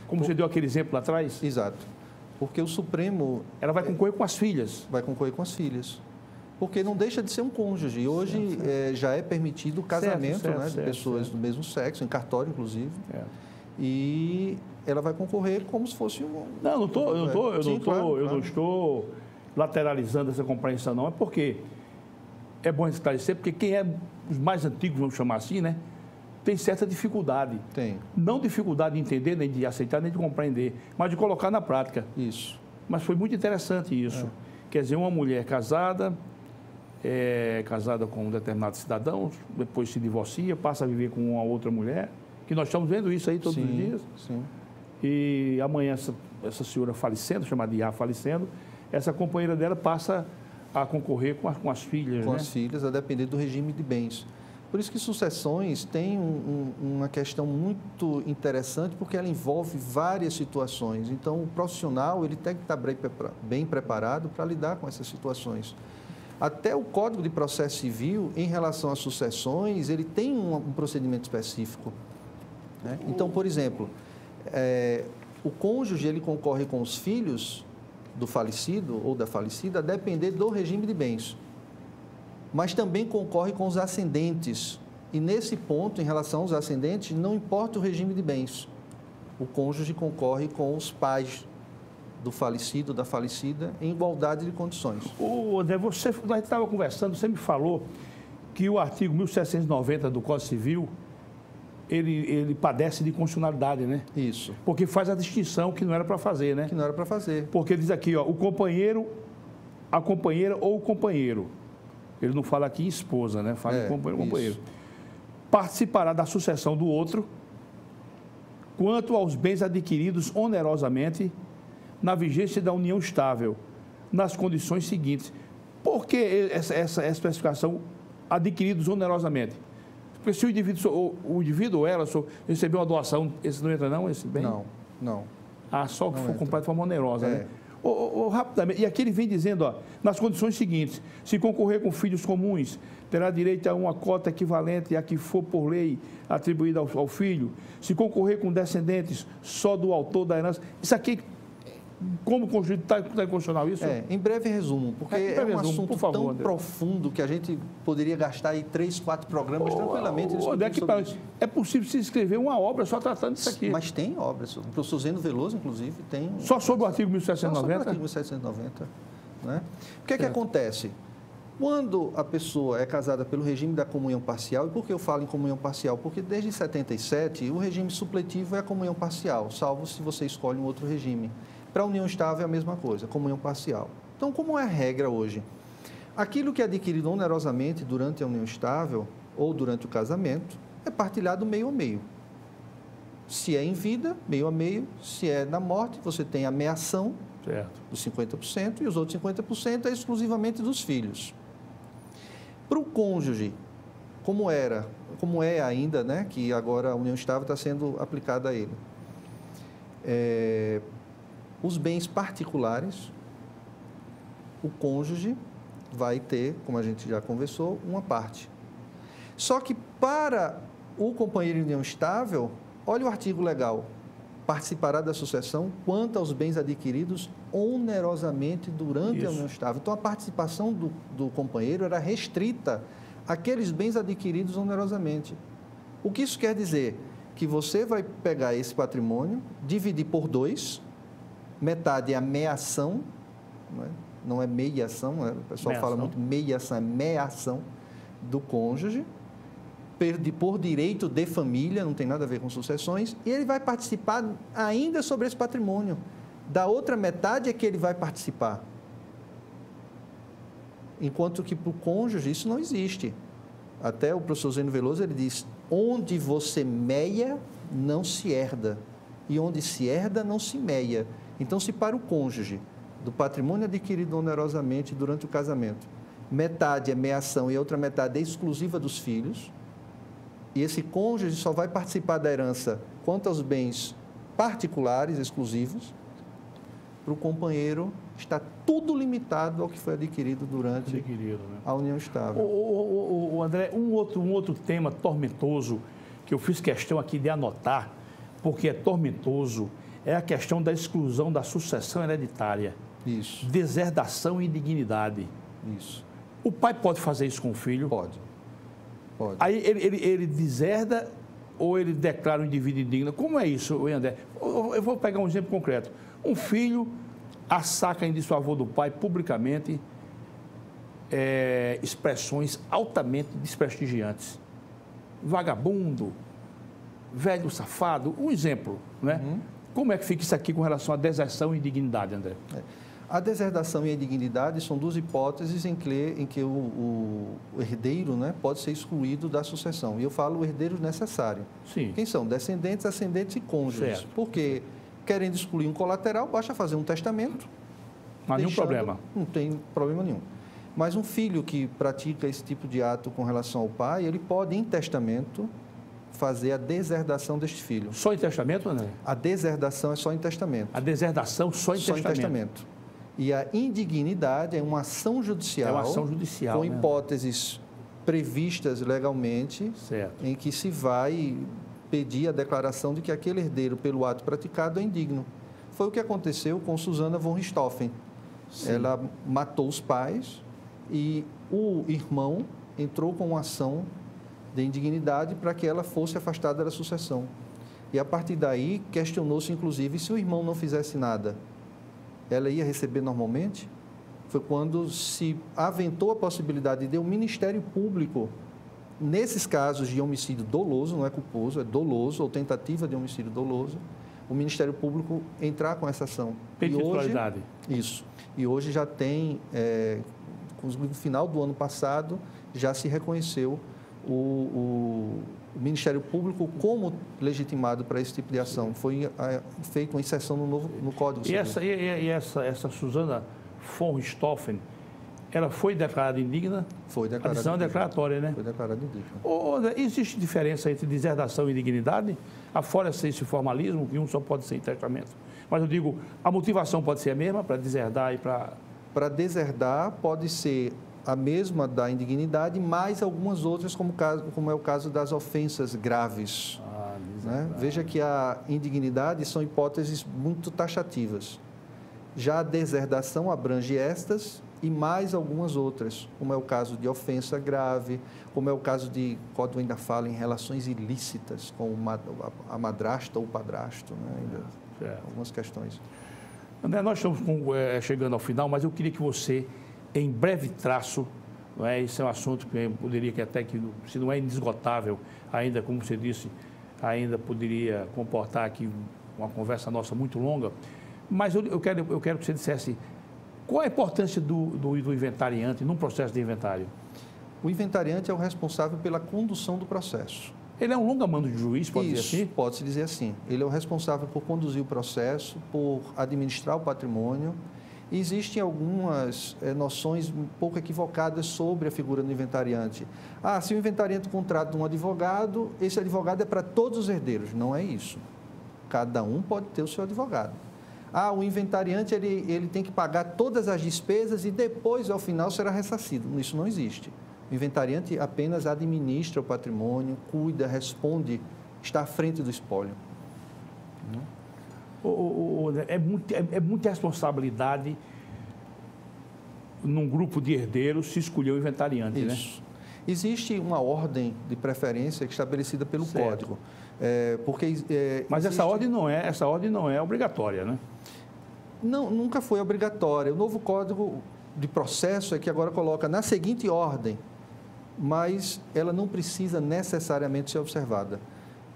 Como você deu aquele exemplo lá atrás? Exato. Porque o Supremo... Ela vai concorrer com as filhas. Vai concorrer com as filhas. Porque não deixa de ser um cônjuge. E hoje já é permitido o casamento de pessoas do mesmo sexo, em cartório, inclusive. E ela vai concorrer como se fosse um... Não, eu não estou lateralizando essa compreensão, não. É porque é bom esclarecer, porque quem é os mais antigos, vamos chamar assim, né? Tem certa dificuldade. Tem. Não dificuldade de entender, nem de aceitar, nem de compreender, mas de colocar na prática. Isso. Mas foi muito interessante isso. Quer dizer, uma mulher casada com um determinado cidadão, depois se divorcia, passa a viver com uma outra mulher, que nós estamos vendo isso aí todos os dias. Sim. E amanhã essa senhora falecendo, chamada Iá falecendo, essa companheira dela passa a concorrer com as filhas. Com as filhas, a depender do regime de bens. Por isso que sucessões tem uma questão muito interessante, porque ela envolve várias situações. Então, o profissional ele tem que estar bem preparado para lidar com essas situações. Até o Código de Processo Civil, em relação às sucessões, ele tem um procedimento específico. Né? Então, por exemplo, o cônjuge ele concorre com os filhos do falecido ou da falecida, a depender do regime de bens. Mas também concorre com os ascendentes. E nesse ponto, em relação aos ascendentes, não importa o regime de bens. O cônjuge concorre com os pais do falecido, da falecida, em igualdade de condições. André, nós estava conversando, você me falou que o artigo 1790 do Código Civil, ele padece de inconstitucionalidade, né? Isso. Porque faz a distinção que não era para fazer, né? Que não era para fazer. Porque diz aqui, ó, o companheiro, a companheira ou o companheiro. Ele não fala aqui em esposa, né? Fala em companheiro. Participará da sucessão do outro quanto aos bens adquiridos onerosamente na vigência da união estável, nas condições seguintes. Por que essa especificação adquiridos onerosamente? Porque se o indivíduo ou ela recebeu uma doação, esse não entra não, esse bem? Não. Ah, só que for comprado de forma onerosa, né? Rapidamente, e aqui ele vem dizendo, ó, nas condições seguintes, se concorrer com filhos comuns, terá direito a uma cota equivalente a que for por lei atribuída ao filho. Se concorrer com descendentes só do autor da herança. Isso aqui, como constituído, está inconstitucional isso? Em breve resumo, porque é um assunto tão profundo que a gente poderia gastar aí 3, 4 programas tranquilamente. É possível se escrever uma obra só tratando disso aqui. Mas tem obras. O professor Zeno Veloso, inclusive, tem... Só sobre o artigo 1790? Só sobre o artigo 1790. Né? O que é que acontece? Quando a pessoa é casada pelo regime da comunhão parcial, e por que eu falo em comunhão parcial? Porque desde 77 o regime supletivo é a comunhão parcial, salvo se você escolhe um outro regime. Para a união estável é a mesma coisa, comunhão parcial. Então, como é a regra hoje? Aquilo que é adquirido onerosamente durante a união estável ou durante o casamento é partilhado meio a meio. Se é em vida, meio a meio. Se é na morte, você tem a meação dos 50% e os outros 50% é exclusivamente dos filhos. Para o cônjuge, como é ainda, né, que agora a união estável está sendo aplicada a ele, os bens particulares, o cônjuge vai ter, como a gente já conversou, uma parte. Só que para o companheiro em união estável, olha o artigo legal, participará da sucessão quanto aos bens adquiridos onerosamente durante a união estável. Então, a participação do companheiro era restrita àqueles bens adquiridos onerosamente. O que isso quer dizer? Que você vai pegar esse patrimônio, dividir por 2, metade é a meação, não é meiação, o pessoal fala muito meiação, é meação do cônjuge, por direito de família, não tem nada a ver com sucessões, e ele vai participar ainda sobre esse patrimônio. Da outra metade é que ele vai participar. Enquanto que para o cônjuge isso não existe. Até o professor Zeno Veloso, ele diz, onde você meia, não se herda, e onde se herda, não se meia. Então, se para o cônjuge, do patrimônio adquirido onerosamente durante o casamento, metade é meação e a outra metade é exclusiva dos filhos, e esse cônjuge só vai participar da herança quanto aos bens particulares, exclusivos, para o companheiro está tudo limitado ao que foi adquirido durante a união estável. André, um outro tema tormentoso que eu fiz questão aqui de anotar, porque é tormentoso, é a questão da exclusão da sucessão hereditária. Isso. Deserdação e indignidade. Isso. O pai pode fazer isso com o filho? Pode. Aí ele deserda ou ele declara o indivíduo indigno? Como é isso, André? Eu vou pegar um exemplo concreto. Um filho assaca em desfavor do pai publicamente expressões altamente desprestigiantes. Vagabundo, velho safado, um exemplo, né? Como é que fica isso aqui com relação à deserção e indignidade, André? A deserdação e a indignidade são duas hipóteses em que o herdeiro, né, pode ser excluído da sucessão. E eu falo herdeiro necessário. Sim. Quem são? Descendentes, ascendentes e cônjuges. Certo. Porque, querendo excluir um colateral, basta fazer um testamento. Mas nenhum problema. Não tem problema nenhum. Mas um filho que pratica esse tipo de ato com relação ao pai, ele pode, em testamento, fazer a deserdação deste filho. Só em testamento, André? A deserdação é só em testamento. A deserdação só em testamento. E a indignidade é uma ação judicial. É uma ação judicial. Com hipóteses previstas legalmente, certo, em que se vai pedir a declaração de que aquele herdeiro, pelo ato praticado, é indigno. Foi o que aconteceu com Susana von Richthofen. Sim. Ela matou os pais e o irmão entrou com uma ação de indignidade para que ela fosse afastada da sucessão. E, a partir daí, questionou-se, inclusive, se o irmão não fizesse nada, ela ia receber normalmente? Foi quando se aventou a possibilidade de o Ministério Público, nesses casos de homicídio doloso, não é culposo, é doloso, ou tentativa de homicídio doloso, o Ministério Público entrar com essa ação. Petitularidade. Isso. E hoje já tem no final do ano passado, já se reconheceu o Ministério Público como legitimado para esse tipo de ação. Foi feita uma inserção no Código Civil. E essa Suzana von Richthofen, ela foi declarada indigna? Foi declarada. A decisão declaratória, né? Foi declarada indigna. Existe diferença entre deserdação e indignidade? Afora esse formalismo, que um só pode ser em testamento. Mas eu digo, a motivação pode ser a mesma para deserdar e para... Para deserdar pode ser a mesma da indignidade, mais algumas outras, como é o caso das ofensas graves. Né? Veja que a indignidade são hipóteses muito taxativas. Já a deserdação abrange estas e mais algumas outras, como é o caso de ofensa grave, como é o caso de, o Código ainda fala em relações ilícitas com a madrasta ou o padrasto, né? Ainda, algumas questões. André, nós estamos chegando ao final, mas eu queria que você, em breve traço, não é? Esse é um assunto que eu poderia, que até que, se não é inesgotável, ainda, como você disse, ainda poderia comportar aqui uma conversa nossa muito longa, mas eu quero que você dissesse qual a importância do inventariante num processo de inventário. O inventariante é o responsável pela condução do processo. Ele é um longa-mão de juiz, pode dizer assim? Pode-se dizer assim. Ele é o responsável por conduzir o processo, por administrar o patrimônio. E existem algumas noções um pouco equivocadas sobre a figura do inventariante. Se o inventariante contrata um advogado, esse advogado é para todos os herdeiros. Não é isso. Cada um pode ter o seu advogado. O inventariante ele tem que pagar todas as despesas e depois, ao final, será ressarcido. Isso não existe. O inventariante apenas administra o patrimônio, cuida, responde, está à frente do espólio. É muita responsabilidade num grupo de herdeiros se escolher o inventariante, Isso. né? Existe uma ordem de preferência estabelecida pelo Código. Mas essa ordem não é obrigatória, né? Não, nunca foi obrigatória. O novo Código de Processo é que agora coloca na seguinte ordem, mas ela não precisa necessariamente ser observada.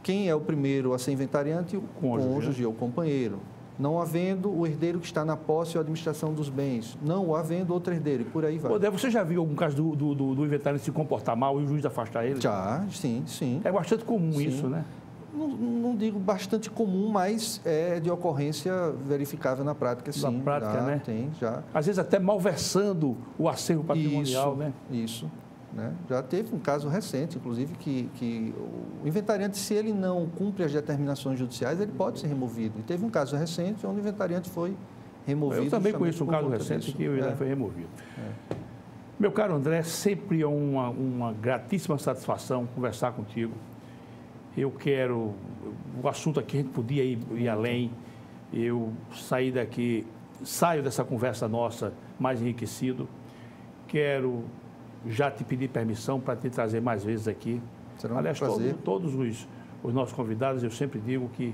Quem é o primeiro a ser inventariante? O cônjuge ou o companheiro. Não havendo o herdeiro que está na posse ou administração dos bens. Não havendo outro herdeiro, e por aí vai. Você já viu algum caso do inventariante se comportar mal e o juiz afastar ele? Já, sim. É bastante comum isso, né? Não digo bastante comum, mas é de ocorrência verificável na prática, sim. Na prática, né? Tem, já. Às vezes até malversando o acervo patrimonial, né? Isso. Né? Já teve um caso recente, inclusive, que o inventariante, se ele não cumpre as determinações judiciais, ele pode ser removido. E teve um caso recente onde o inventariante foi removido. Eu também conheço um caso recente que ele foi removido. Meu caro André, sempre é uma gratíssima satisfação conversar contigo. Eu quero... O assunto aqui a gente podia ir além. Eu saio dessa conversa nossa mais enriquecido. Quero já te pedir permissão para te trazer mais vezes aqui. Será um Aliás, prazer. todos os nossos convidados, eu sempre digo que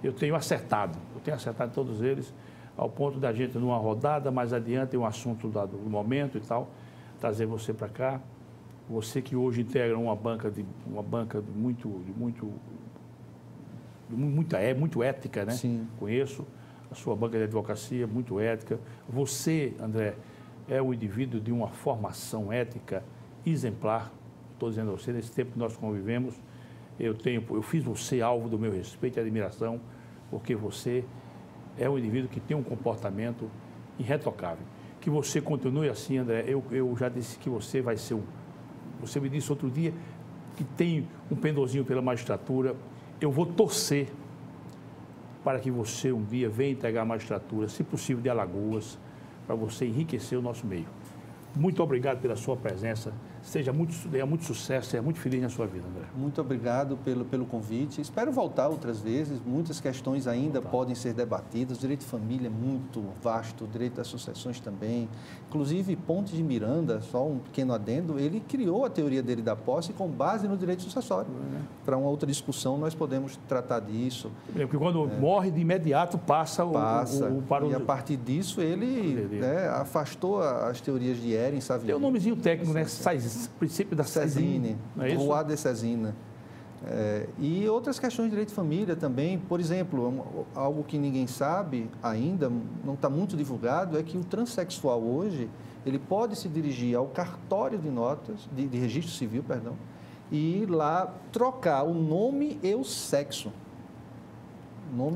eu tenho acertado todos eles, ao ponto da gente, numa rodada mais adiante, um assunto do momento e tal, trazer você para cá. Você que hoje integra uma banca muito ética, né? Sim. Conheço a sua banca de advocacia, muito ética. Você, André, é um indivíduo de uma formação ética exemplar. Estou dizendo a você, nesse tempo que nós convivemos, eu fiz você alvo do meu respeito e admiração, porque você é um indivíduo que tem um comportamento irretocável. Que você continue assim, André. Eu já disse que você vai ser Você me disse outro dia que tem um pendorzinho pela magistratura. Eu vou torcer para que você um dia venha integrar a magistratura, se possível de Alagoas, para você enriquecer o nosso meio. Muito obrigado pela sua presença. Tenha muito sucesso, seja muito feliz na sua vida, André. Muito obrigado pelo convite. Espero voltar outras vezes. Muitas questões ainda podem ser debatidas. O direito de família é muito vasto, o direito das sucessões também. Inclusive, Pontes de Miranda, só um pequeno adendo, ele criou a teoria dele da posse com base no direito sucessório. Para uma outra discussão, nós podemos tratar disso. Porque quando morre, de imediato passa. E a partir disso, ele afastou as teorias de Ehrenhauer. Tem um nomezinho técnico, né? Princípio da Cézine. Roi de Cézine. E outras questões de direito de família também, por exemplo, algo que ninguém sabe ainda, não está muito divulgado, é que o transexual hoje, ele pode se dirigir ao cartório de notas, de registro civil, perdão, e ir lá trocar o nome e o sexo.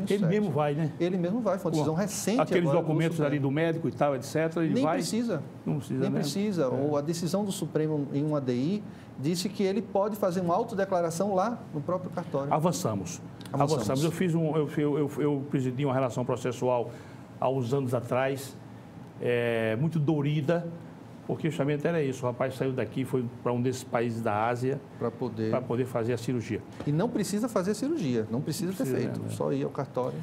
Ele mesmo vai, né? Ele mesmo vai, foi uma decisão recente. Aqueles agora documentos ali do médico e tal, etc. Ele Nem vai... precisa. Não precisa, Nem né? precisa. Ou a decisão do Supremo em uma ADI disse que ele pode fazer uma autodeclaração lá no próprio cartório. Avançamos. Eu presidi uma relação processual há uns anos atrás, muito dolorida, porque justamente era isso. O rapaz saiu daqui, foi para um desses países da Ásia para poder fazer a cirurgia. E não precisa fazer cirurgia, não precisa ter feito, só ir ao cartório.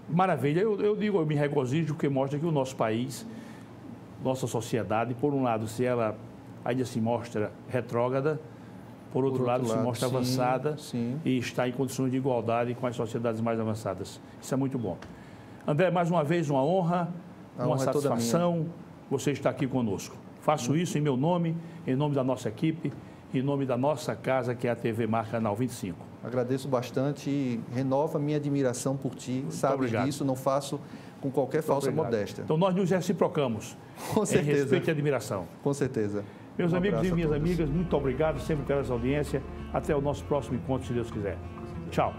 Maravilha. Eu me regozijo porque mostra que o nosso país, nossa sociedade, por um lado, se ela ainda se mostra retrógrada, por outro lado, se mostra avançada e está em condições de igualdade com as sociedades mais avançadas. Isso é muito bom. André, mais uma vez, uma honra, uma satisfação você estar aqui conosco. Faço isso em meu nome, em nome da nossa equipe, em nome da nossa casa, que é a TV Mar Canal 25. Agradeço bastante e renovo a minha admiração por ti. Sabes disso, não faço com qualquer falsa modéstia. Então, nós nos reciprocamos. Com certeza. Em respeito e admiração. Com certeza. Meus amigos e minhas amigas, muito obrigado sempre pela audiência. Até o nosso próximo encontro, se Deus quiser. Tchau.